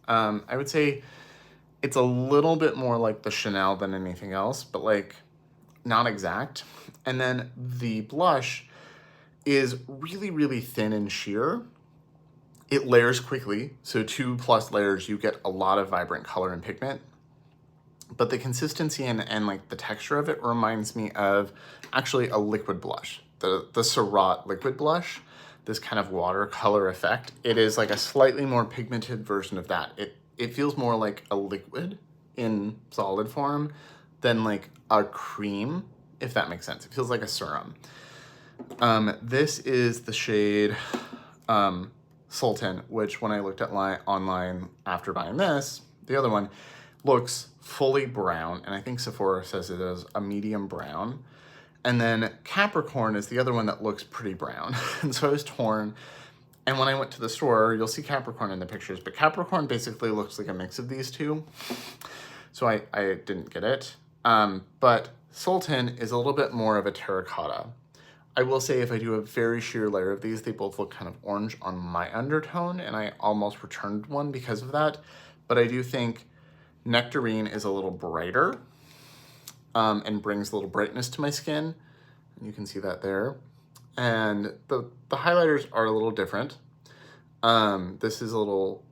I would say it's a little bit more like the Chanel than anything else, but like not exact. And then the blush is really, really thin and sheer. It layers quickly, so 2+ layers, you get a lot of vibrant color and pigment. But the consistency and like the texture of it reminds me of actually a liquid blush, the Surratt liquid blush, this kind of watercolor effect. It is like a slightly more pigmented version of that. It feels more like a liquid in solid form than like a cream, if that makes sense. It feels like a serum. This is the shade Sultan, which when I looked at online after buying this, the other one looks fully brown, and I think Sephora says it is a medium brown. And then Capricorn is the other one that looks pretty brown. And so I was torn. And when I went to the store, you'll see Capricorn in the pictures, but Capricorn basically looks like a mix of these two. So I didn't get it. But Sultan is a little bit more of a terracotta. I will say if I do a very sheer layer of these, they both look kind of orange on my undertone, and I almost returned one because of that. But I do think Nectarine is a little brighter and brings a little brightness to my skin. And you can see that there. And the highlighters are a little different. This is a little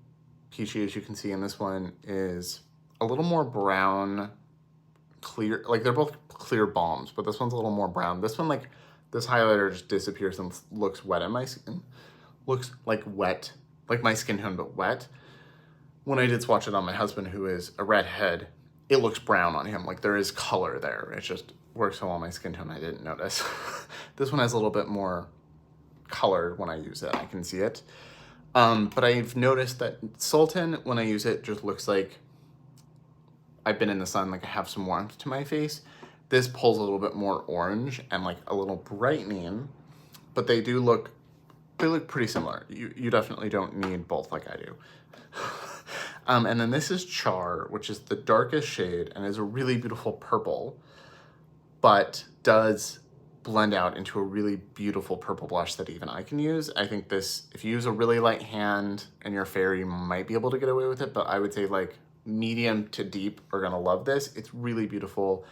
peachy, as you can see, and this one is a little more brown, clear. Like, they're both clear balms, but this one's a little more brown. This one, like, this highlighter just disappears and looks wet on my skin. Looks like wet, like my skin tone, but wet. When I did swatch it on my husband, who is a redhead, it looks brown on him. Like, there is color there. It just works so well on my skin tone, I didn't notice. This one has a little bit more color when I use it. I can see it. But I've noticed that Sultan, when I use it, just looks like I've been in the sun, like I have some warmth to my face. This pulls a little bit more orange and like a little brightening, but they look pretty similar. You definitely don't need both like I do. And then this is Char, which is the darkest shade and is a really beautiful purple, but does blend out into a really beautiful purple blush that even I can use. I think this, if you use a really light hand and you're fair, you might be able to get away with it, but I would say like medium to deep are gonna love this. It's really beautiful.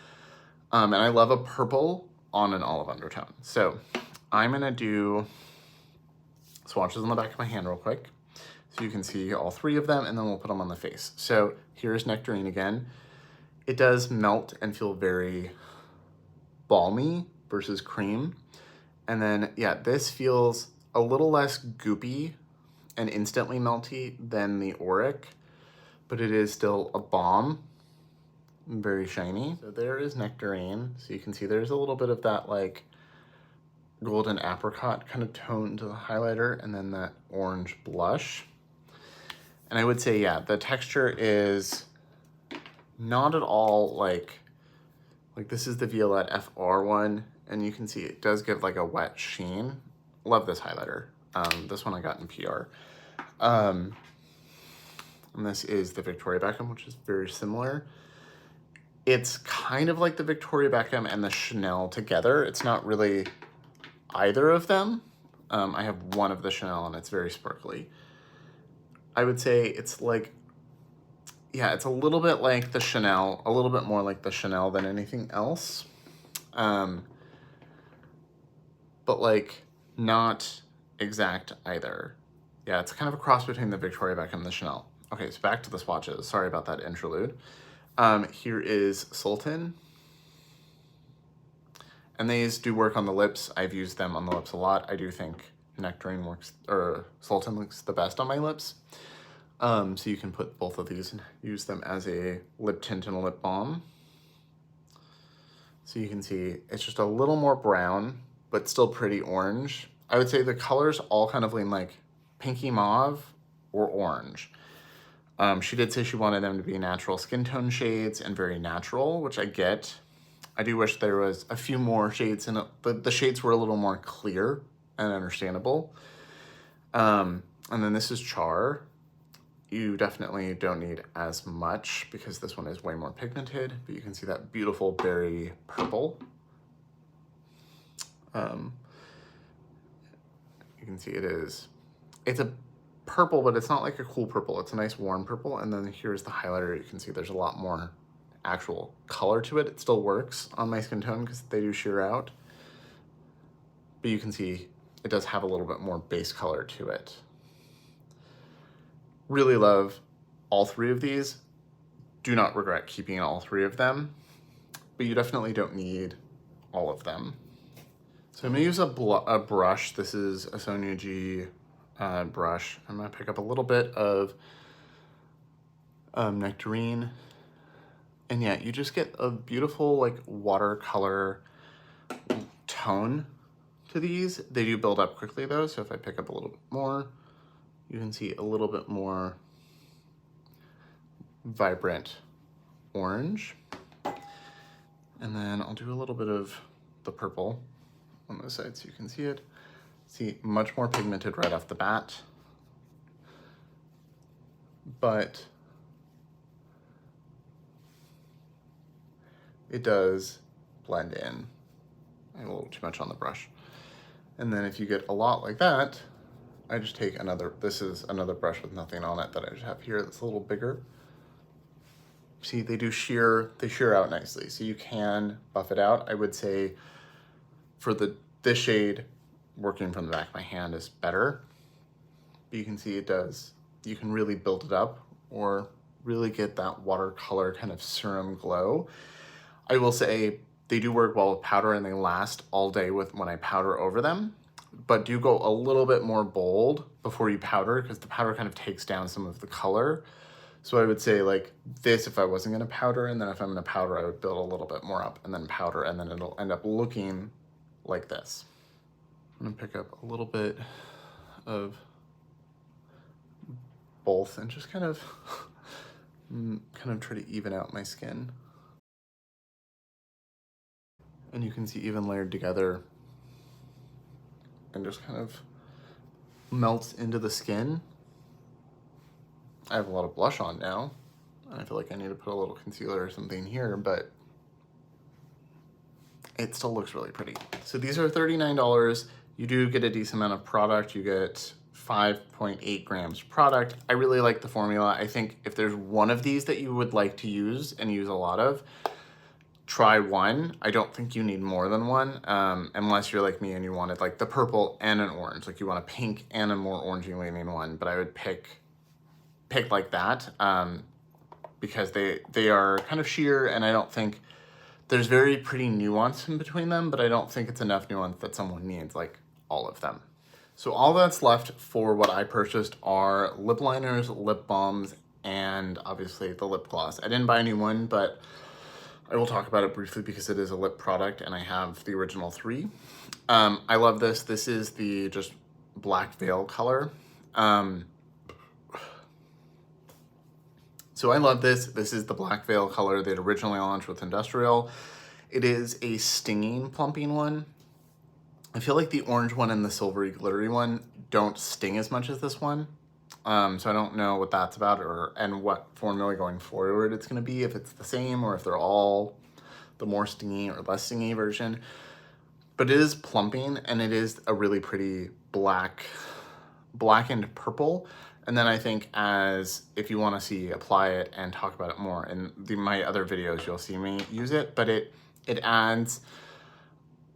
And I love a purple on an olive undertone. So I'm gonna do swatches on the back of my hand real quick, so you can see all three of them, and then we'll put them on the face. So here's Nectarine again. It does melt and feel very balmy versus cream. And then, yeah, this feels a little less goopy and instantly melty than the Auric, but it is still a balm. Very shiny. So there is Nectarine. So you can see there's a little bit of that like golden apricot kind of tone to the highlighter, and then that orange blush. And I would say, yeah, the texture is not at all like this is the Violette FR one, and you can see it does give like a wet sheen. Love this highlighter. This one I got in PR. And this is the Victoria Beckham, which is very similar. It's kind of like the Victoria Beckham and the Chanel together. It's not really either of them. I have one of the Chanel and it's very sparkly. I would say it's like, yeah, it's a little bit like the Chanel, a little bit more like the Chanel than anything else. But like not exact either. Yeah, it's kind of a cross between the Victoria Beckham and the Chanel. Okay, so back to the swatches. Sorry about that interlude. Here is Sultan. And these do work on the lips. I've used them on the lips a lot. I do think Nectarine works, or Sultan looks the best on my lips. So you can put both of these and use them as a lip tint and a lip balm. So you can see it's just a little more brown, but still pretty orange. I would say the colors all kind of lean like pinky mauve or orange. She did say she wanted them to be natural skin tone shades and very natural, which I get. I do wish there was a few more shades in it, but the shades were a little more clear and understandable. And then this is Char. You definitely don't need as much because this one is way more pigmented, but you can see that beautiful berry purple. You can see it's a purple, but it's not like a cool purple. It's a nice warm purple. And then here's the highlighter. You can see there's a lot more actual color to it. It still works on my skin tone because they do sheer out. But you can see it does have a little bit more base color to it. Really love all three of these. Do not regret keeping all three of them, but you definitely don't need all of them. So I'm gonna use a brush. This is a Sonia G brush. I'm gonna pick up a little bit of Nectarine. And yeah, you just get a beautiful like watercolor tone to these. They do build up quickly though, so if I pick up a little bit more, you can see a little bit more vibrant orange. And then I'll do a little bit of the purple on the side so you can see it. See, much more pigmented right off the bat. But it does blend in. I have a little too much on the brush. And then if you get a lot like that, I just take this is another brush with nothing on it that I just have here that's a little bigger. See, they shear out nicely. So you can buff it out. I would say for this shade, working from the back of my hand is better. But you can see you can really build it up or really get that watercolor kind of serum glow. I will say they do work well with powder and they last all day when I powder over them, but do go a little bit more bold before you powder because the powder kind of takes down some of the color. So I would say like this if I wasn't gonna powder, and then if I'm gonna powder, I would build a little bit more up and then powder, and then it'll end up looking like this. I'm gonna pick up a little bit of both and just kind of try to even out my skin. And you can see even layered together and just kind of melts into the skin. I have a lot of blush on now, and I feel like I need to put a little concealer or something here, but it still looks really pretty. So these are $39. You do get a decent amount of product. You get 5.8 grams product. I really like the formula. I think if there's one of these that you would like to use and use a lot of, try one. I don't think you need more than one, unless you're like me and you wanted like the purple and an orange, like you want a pink and a more orangey leaning one, but I would pick like that because they are kind of sheer, and I don't think there's very pretty nuance in between them, but I don't think it's enough nuance that someone needs like all of them. So all that's left for what I purchased are lip liners, lip balms, and obviously the lip gloss. I didn't buy a new one, but I will talk about it briefly because it is a lip product and I have the original 3. I love this. This is the just black veil color. So I love this. This is the black veil color they'd originally launched with Industrial. It is a stinging plumping one. I feel like the orange one and the silvery glittery one don't sting as much as this one. So I don't know what that's about and what formula going forward it's going to be, if it's the same or if they're all the more stingy or less stingy version. But it is plumping, and it is a really pretty blackened purple. And then I think if you want to see apply it and talk about it more in my other videos, you'll see me use it, but it adds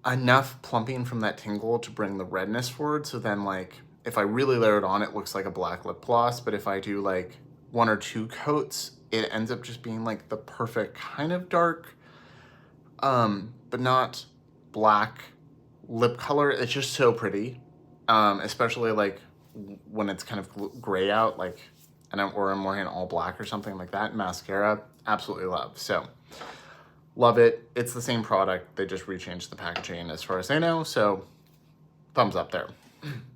enough plumping from that tingle to bring the redness forward. So then like, if I really layer it on, it looks like a black lip gloss, but if I do like 1 or 2 coats, it ends up just being like the perfect kind of dark, but not black lip color. It's just so pretty, especially like when it's kind of gray out, like, or I'm wearing all black or something like that. Mascara, absolutely love. So love it. It's the same product. They just rechanged the packaging as far as I know. So thumbs up there.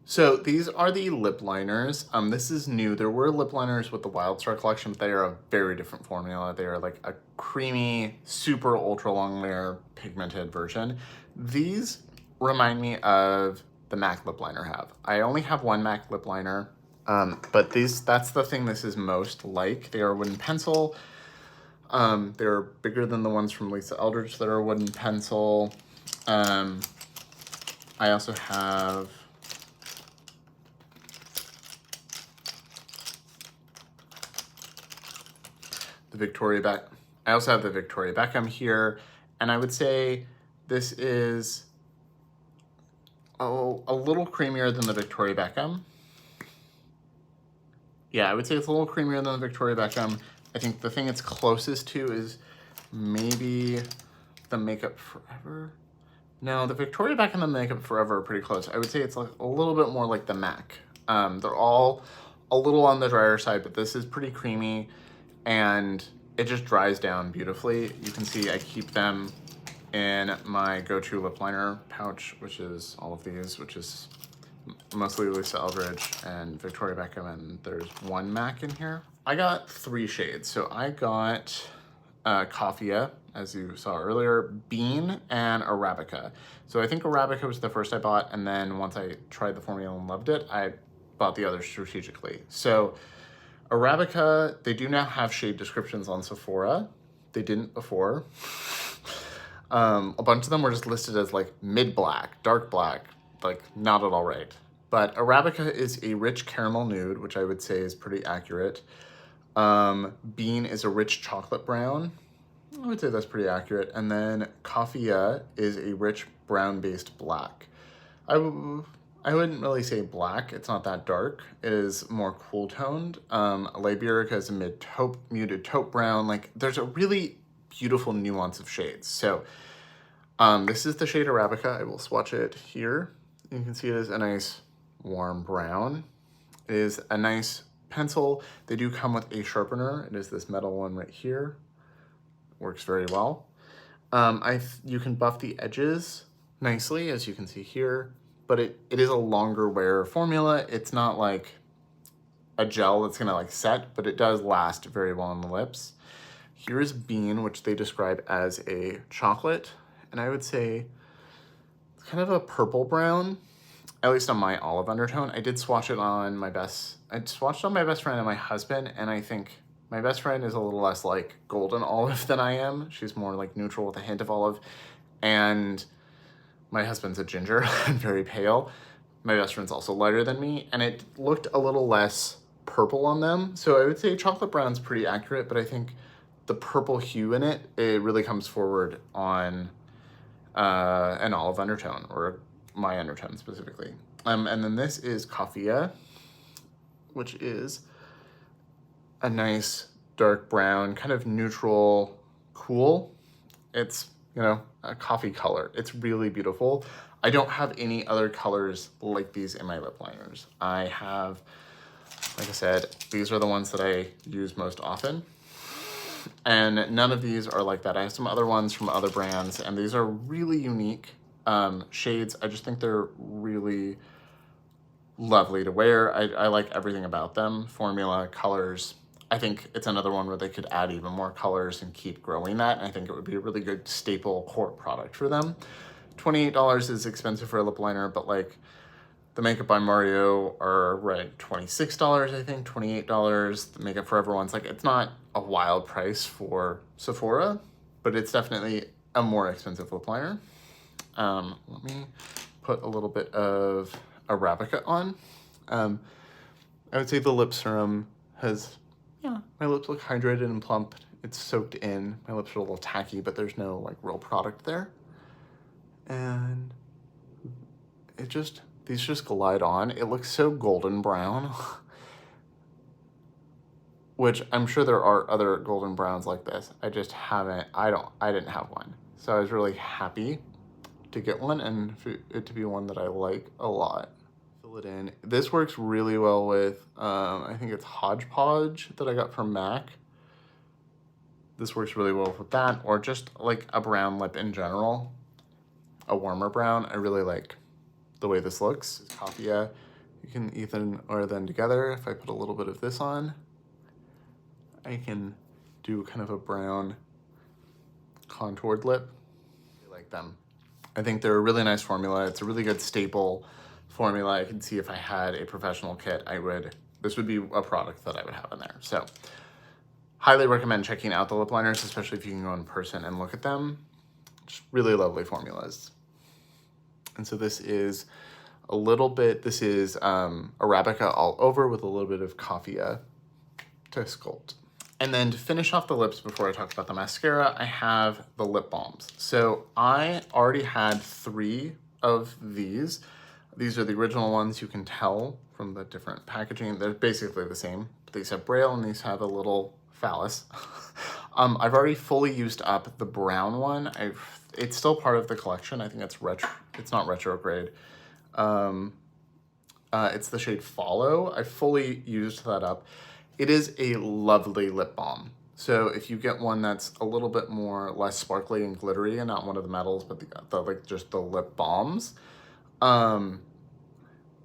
So these are the lip liners. This is new. There were lip liners with the Wild Star collection, but they are a very different formula. They are like a creamy, super ultra long layer pigmented version. These remind me of the MAC lip liner have. I only have one MAC lip liner, but that's the thing this is most like. They are wooden pencil. They're bigger than the ones from Lisa Eldridge that are wooden pencil. I also have the Victoria Beck. I also have the Victoria Beckham here, and I would say this is a little creamier than the Victoria Beckham. Yeah, I would say it's a little creamier than the Victoria Beckham. I think the thing it's closest to is maybe the Makeup Forever. No, the Victoria Beckham and the Makeup Forever are pretty close. I would say it's like a little bit more like the MAC. They're all a little on the drier side, but this is pretty creamy and it just dries down beautifully. You can see I keep them in my go-to lip liner pouch, which is all of these, which is mostly Lisa Eldridge and Victoria Beckham, and there's one MAC in here. I got 3 shades. So I got Coffea, as you saw earlier, Bean, and Arabica. So I think Arabica was the first I bought, and then once I tried the formula and loved it, I bought the others strategically. So Arabica, they do now have shade descriptions on Sephora. They didn't before. A bunch of them were just listed as like mid-black, dark black, like not at all right. But Arabica is a rich caramel nude, which I would say is pretty accurate. Bean is a rich chocolate brown. I would say that's pretty accurate. And then Coffea is a rich brown-based black. I wouldn't really say black. It's not that dark. It is more cool-toned. Liberica is a muted taupe brown. Like, there's a really beautiful nuance of shades. So this is the shade Arabica. I will swatch it here. You can see it is a nice warm brown. It is a nice pencil. They do come with a sharpener. It is this metal one right here. Works very well. You can buff the edges nicely, as you can see here, but it is a longer wear formula. It's not like a gel that's gonna like set, but it does last very well on the lips. Here's Bean, which they describe as a chocolate, and I would say it's kind of a purple brown, at least on my olive undertone. I did swatch it on my best, I swatched on my best friend and my husband, and I think my best friend is a little less like golden olive than I am. She's more like neutral with a hint of olive, and my husband's a ginger and very pale. My best friend's also lighter than me, and it looked a little less purple on them. So I would say chocolate brown's pretty accurate, but I think the purple hue in it really comes forward on an olive undertone, or my undertone specifically. And then this is Coffea, which is a nice dark brown, kind of neutral, cool. It's, you know, a coffee color. It's really beautiful. I don't have any other colors like these in my lip liners. I have, like I said, these are the ones that I use most often. And none of these are like that. I have some other ones from other brands, and these are really unique shades. I just think they're really lovely to wear. I like everything about them. Formula, colors. I think it's another one where they could add even more colors and keep growing that. And I think it would be a really good staple core product for them. $28 is expensive for a lip liner, but like the Makeup by Mario are right $26, I think, $28. The Makeup Forever ones, like, it's not a wild price for Sephora, but it's definitely a more expensive lip liner. Let me put a little bit of Arabica on. I would say the lip serum has, yeah, my lips look hydrated and plump. It's soaked in. My lips are a little tacky, but there's no like real product there. And these just glide on. It looks so golden brown, which I'm sure there are other golden browns like this. I just haven't, I didn't have one. So I was really happy to get one and for it to be one that I like a lot. Fill it in. This works really well with, I think it's Hodgepodge that I got from MAC. This works really well with that, or just like a brown lip in general, a warmer brown. I really like the way this looks. Coffee-a. You can even or then together. If I put a little bit of this on, I can do kind of a brown contoured lip. I like them. I think they're a really nice formula. It's a really good staple formula. I can see if I had a professional kit, this would be a product that I would have in there. So highly recommend checking out the lip liners, especially if you can go in person and look at them. Just really lovely formulas. And so this is Arabica all over with a little bit of Coffee-a to sculpt. And then to finish off the lips before I talk about the mascara, I have the lip balms. So I already had 3 of these. These are the original ones. You can tell from the different packaging. They're basically the same. But these have braille and these have a little phallus. I've already fully used up the brown one. It's still part of the collection. I think it's not retrograde. It's the shade Follow. I fully used that up. It is a lovely lip balm. So if you get one that's a little bit less sparkly and glittery, and not one of the metals, but just the lip balms,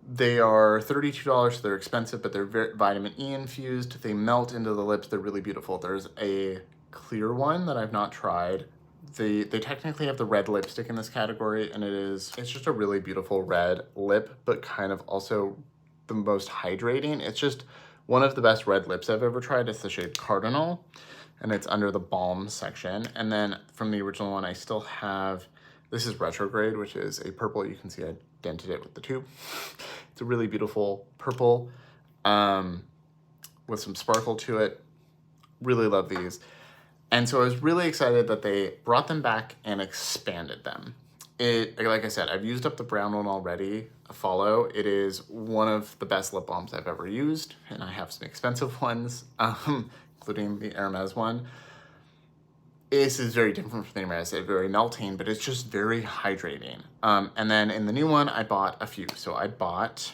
they are $32. So they're expensive, but they're vitamin E infused. They melt into the lips. They're really beautiful. There's a clear one that I've not tried. They technically have the red lipstick in this category, and it's just a really beautiful red lip, but kind of also the most hydrating. It's just one of the best red lips I've ever tried. It's the shade Cardinal, and it's under the balm section. And then from the original one, I still have, this is Retrograde, which is a purple. You can see I dented it with the tube. It's a really beautiful purple with some sparkle to it. Really love these. And so I was really excited that they brought them back and expanded them. Like I said, I've used up the brown one already, Follow. It is one of the best lip balms I've ever used, and I have some expensive ones, including the Hermes one. This is very different from the Hermes. It's very melting, but it's just very hydrating. And then in the new one, I bought a few. So I bought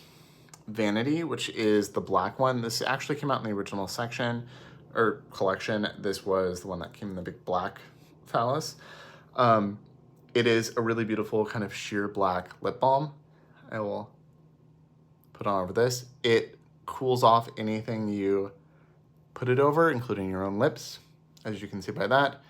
Vanity, which is the black one. This actually came out in the original section or collection. This was the one that came in the big black phallus. It is a really beautiful kind of sheer black lip balm. I will put on over this. It cools off anything you put it over, including your own lips, as you can see by that.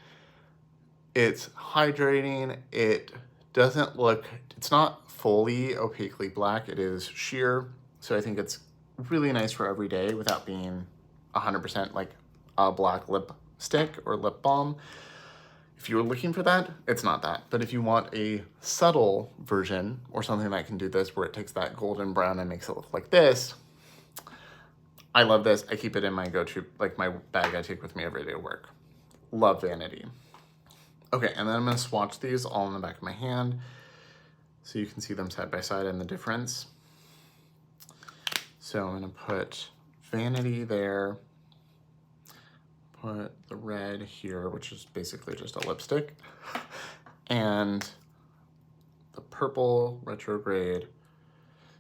It's hydrating. It doesn't look, it's not fully opaquely black. It is sheer. So I think it's really nice for every day without being 100% like a black lipstick or lip balm. If you're looking for that, it's not that. But if you want a subtle version or something that can do this where it takes that golden brown and makes it look like this, I love this. I keep it in my go-to, like my bag I take with me every day to work. Love Vanity. Okay, and then I'm gonna swatch these all in the back of my hand so you can see them side by side and the difference. So I'm gonna put Vanity there, put the red here, which is basically just a lipstick, and the purple Retrograde.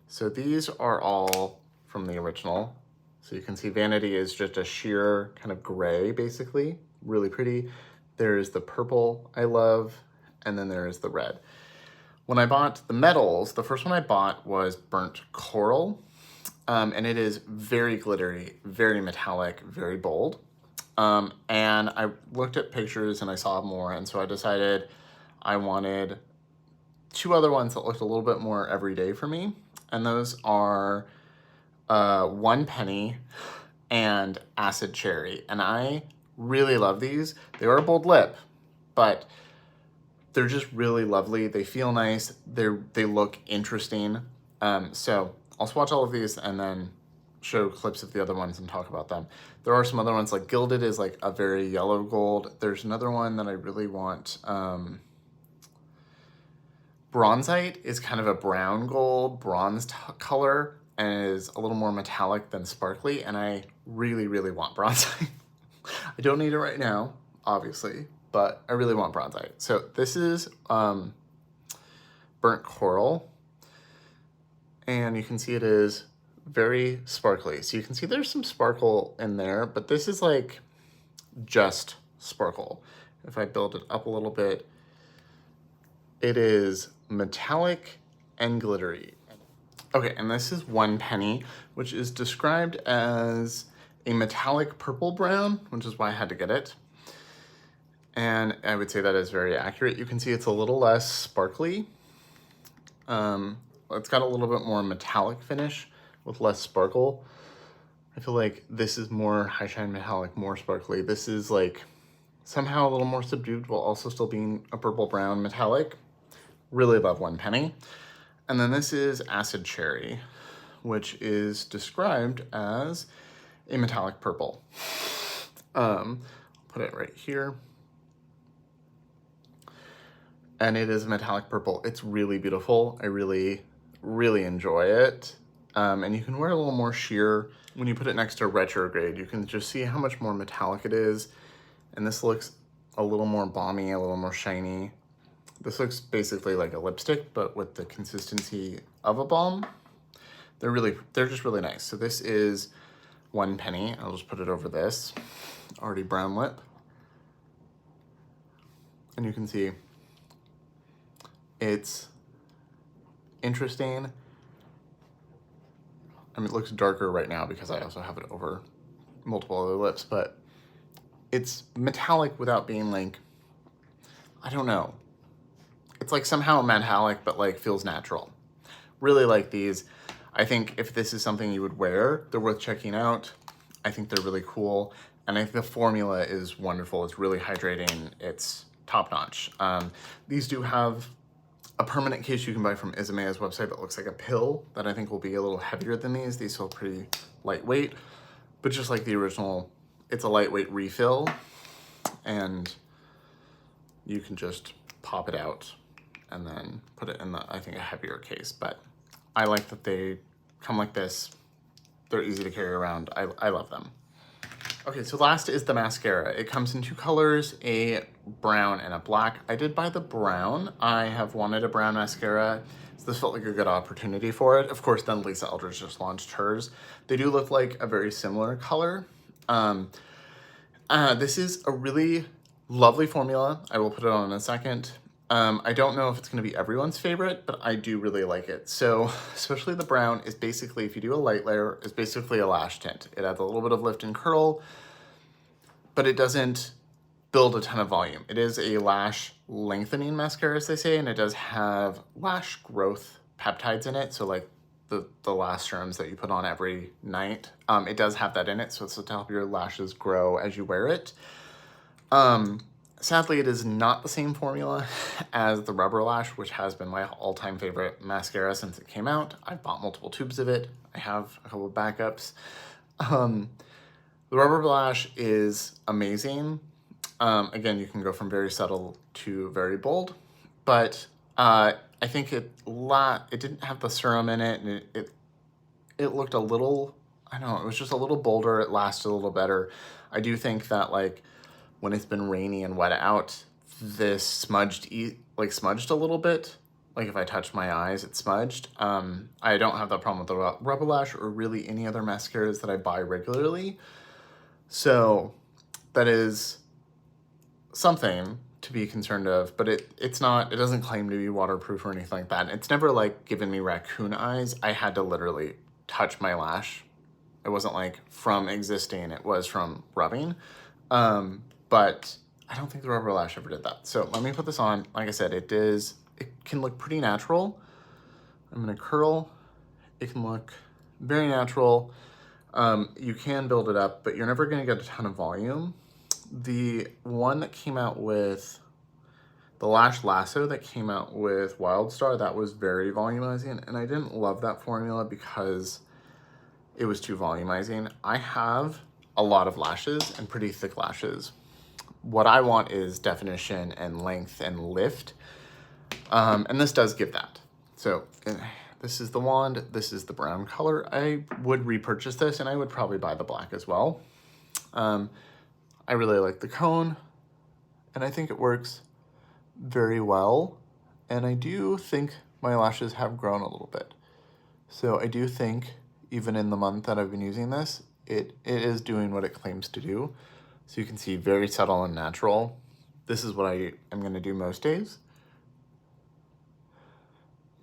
So these are all from the original. So you can see Vanity is just a sheer kind of gray, basically, really pretty. There's the purple I love, and then there's the red. When I bought the metals, the first one I bought was Burnt Coral, and it is very glittery, very metallic, very bold. And I looked at pictures and I saw more, and so I decided I wanted 2 other ones that looked a little bit more everyday for me, and those are One Penny and Acid Cherry. And I really love these. They are a bold lip, but they're just really lovely. They feel nice. They look interesting. So I'll swatch all of these and then show clips of the other ones and talk about them. There are some other ones, like Gilded is like a very yellow gold. There's another one that I really want. Bronzite is kind of a brown gold, bronzed color, and is a little more metallic than sparkly, and I really, really want Bronzite. I don't need it right now, obviously, but I really want Bronzite. So this is Burnt Coral, and you can see it is very sparkly. So you can see there's some sparkle in there, but this is like just sparkle. If I build it up a little bit, it is metallic and glittery. Okay, and this is 1 penny, which is described as a metallic purple brown, which is why I had to get it. And I would say that is very accurate. You can see it's a little less sparkly. It's got a little bit more metallic finish with less sparkle. I feel like this is more high shine metallic, more sparkly. This is like somehow a little more subdued while also still being a purple brown metallic. Really love 1 penny. And then this is Acid Cherry, which is described as a metallic purple. Put it right here. And it is metallic purple. It's really beautiful. I really, really enjoy it. And you can wear a little more sheer. When you put it next to Retrograde, you can just see how much more metallic it is. And this looks a little more balmy, a little more shiny. This looks basically like a lipstick, but with the consistency of a balm. They're just really nice. So this is 1 penny. I'll just put it over this. Already brown lip. And you can see it's interesting. I mean, it looks darker right now because I also have it over multiple other lips, but it's metallic without being like, I don't know. It's like somehow metallic, but like feels natural. Really like these. I think if this is something you would wear, they're worth checking out. I think they're really cool. And I think the formula is wonderful. It's really hydrating. It's top notch. These do have a permanent case you can buy from Isamaya's website that looks like a pill that I think will be a little heavier than these. These feel pretty lightweight, but just like the original, it's a lightweight refill and you can just pop it out and then put it in the, I think, a heavier case. But I like that they come like this. They're easy to carry around. I love them. Okay, so last is the mascara. It comes in 2 colors, a brown and a black. I did buy the brown. I have wanted a brown mascara, so this felt like a good opportunity for it. Of course, then Lisa Eldridge just launched hers. They do look like a very similar color. This is a really lovely formula. I will put it on in a second. I don't know if it's gonna be everyone's favorite, but I do really like it. So, especially the brown is basically, if you do a light layer, is basically a lash tint. It adds a little bit of lift and curl, but it doesn't build a ton of volume. It is a lash lengthening mascara, as they say, and it does have lash growth peptides in it. So like the lash serums that you put on every night, it does have that in it. So it's to help your lashes grow as you wear it. Sadly, it is not the same formula as the Rubber Lash, which has been my all-time favorite mascara since it came out. I've bought multiple tubes of it. I have a couple of backups. The Rubber Lash is amazing. Again, you can go from very subtle to very bold, but I think it didn't have the serum in it, and it looked a little, I don't know, it was just a little bolder. It lasted a little better. I do think that like when it's been rainy and wet out, this smudged a little bit. Like if I touch my eyes, it smudged. I don't have that problem with the Rubber Lash or really any other mascaras that I buy regularly. So that is something to be concerned of, but it doesn't claim to be waterproof or anything like that. It's never like given me raccoon eyes. I had to literally touch my lash. It wasn't like from existing, it was from rubbing. But I don't think the Rubber Lash ever did that. So let me put this on. Like I said, it can look pretty natural. I'm gonna curl. It can look very natural. You can build it up, but you're never gonna get a ton of volume. The one that came out with, the Lash Lasso that came out with Wild Star, that was very volumizing, and I didn't love that formula because it was too volumizing. I have a lot of lashes and pretty thick lashes. What I want is definition and length and lift, and this does give that. So this is the wand, this is the brown color. I would repurchase this, and I would probably buy the black as well. I really like the cone, and I think it works very well, and I do think my lashes have grown a little bit. So I do think, even in the month that I've been using this, it is doing what it claims to do. So you can see very subtle and natural. This is what I am going to do most days.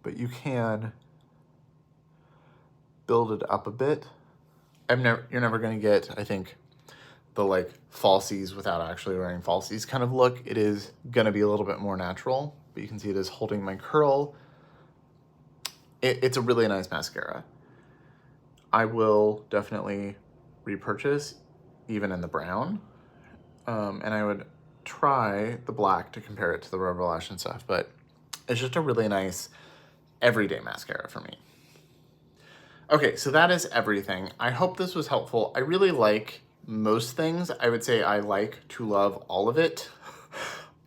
But you can build it up a bit. You're never gonna get, I think, the like falsies without actually wearing falsies kind of look. It is gonna be a little bit more natural, but you can see it is holding my curl. It's a really nice mascara. I will definitely repurchase, even in the brown. And I would try the black to compare it to the Rubber Lash and stuff, but it's just a really nice everyday mascara for me. Okay, so that is everything. I hope this was helpful. I really like most things. I would say I like to love all of it.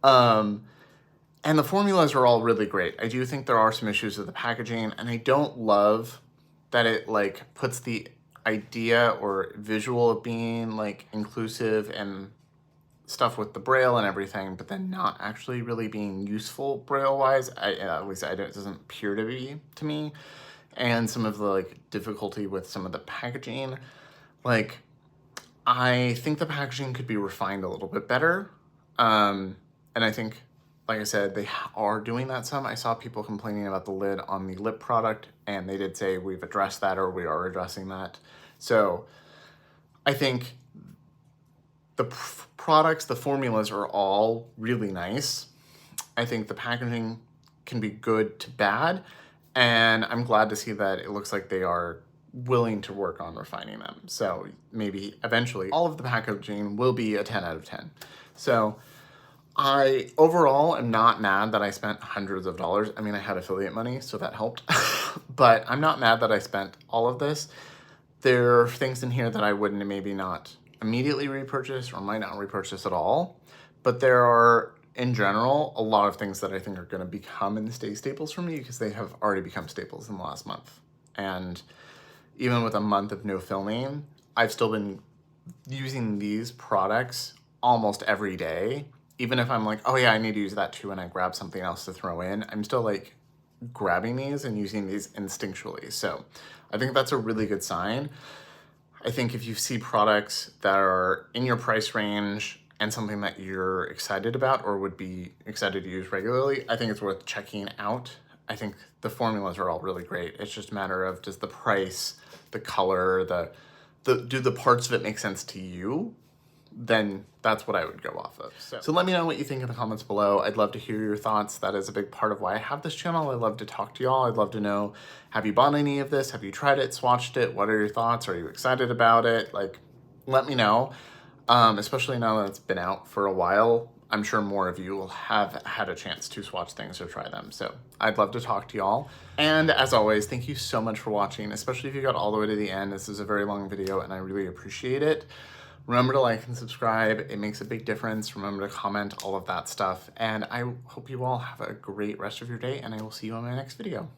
And the formulas are all really great. I do think there are some issues with the packaging, and I don't love that it like puts the idea or visual of being like inclusive and stuff with the braille and everything, but then not actually really being useful braille wise. At least it doesn't appear to be to me. And some of the like difficulty with some of the packaging. Like, I think the packaging could be refined a little bit better. And I think, like I said, they are doing that some. I saw people complaining about the lid on the lip product, and they did say we've addressed that, or we are addressing that. So I think the products, the formulas are all really nice. I think the packaging can be good to bad, and I'm glad to see that it looks like they are willing to work on refining them. So maybe eventually all of the packaging will be a 10 out of 10. So I overall am not mad that I spent hundreds of dollars. I mean, I had affiliate money, so that helped. But I'm not mad that I spent all of this. There are things in here that I wouldn't maybe not immediately repurchase or might not repurchase at all. But there are, in general, a lot of things that I think are going to become and stay staples for me because they have already become staples in the last month. And even with a month of no filming, I've still been using these products almost every day. Even if I'm like, oh yeah, I need to use that too, and I grab something else to throw in, I'm still like grabbing these and using these instinctually. So I think that's a really good sign. I think if you see products that are in your price range and something that you're excited about or would be excited to use regularly, I think it's worth checking out. I think the formulas are all really great. It's just a matter of, does the price, the color, do the parts of it make sense to you? Then that's what I would go off of. So let me know what you think in the comments below. I'd love to hear your thoughts. That is a big part of why I have this channel. I love to talk to y'all. I'd love to know, have you bought any of this? Have you tried it, swatched it? What are your thoughts? Are you excited about it? Like, let me know. Especially now that it's been out for a while. I'm sure more of you will have had a chance to swatch things or try them. So I'd love to talk to y'all. And as always, thank you so much for watching, especially if you got all the way to the end. This is a very long video and I really appreciate it. Remember to like and subscribe. It makes a big difference. Remember to comment, all of that stuff. And I hope you all have a great rest of your day, and I will see you on my next video.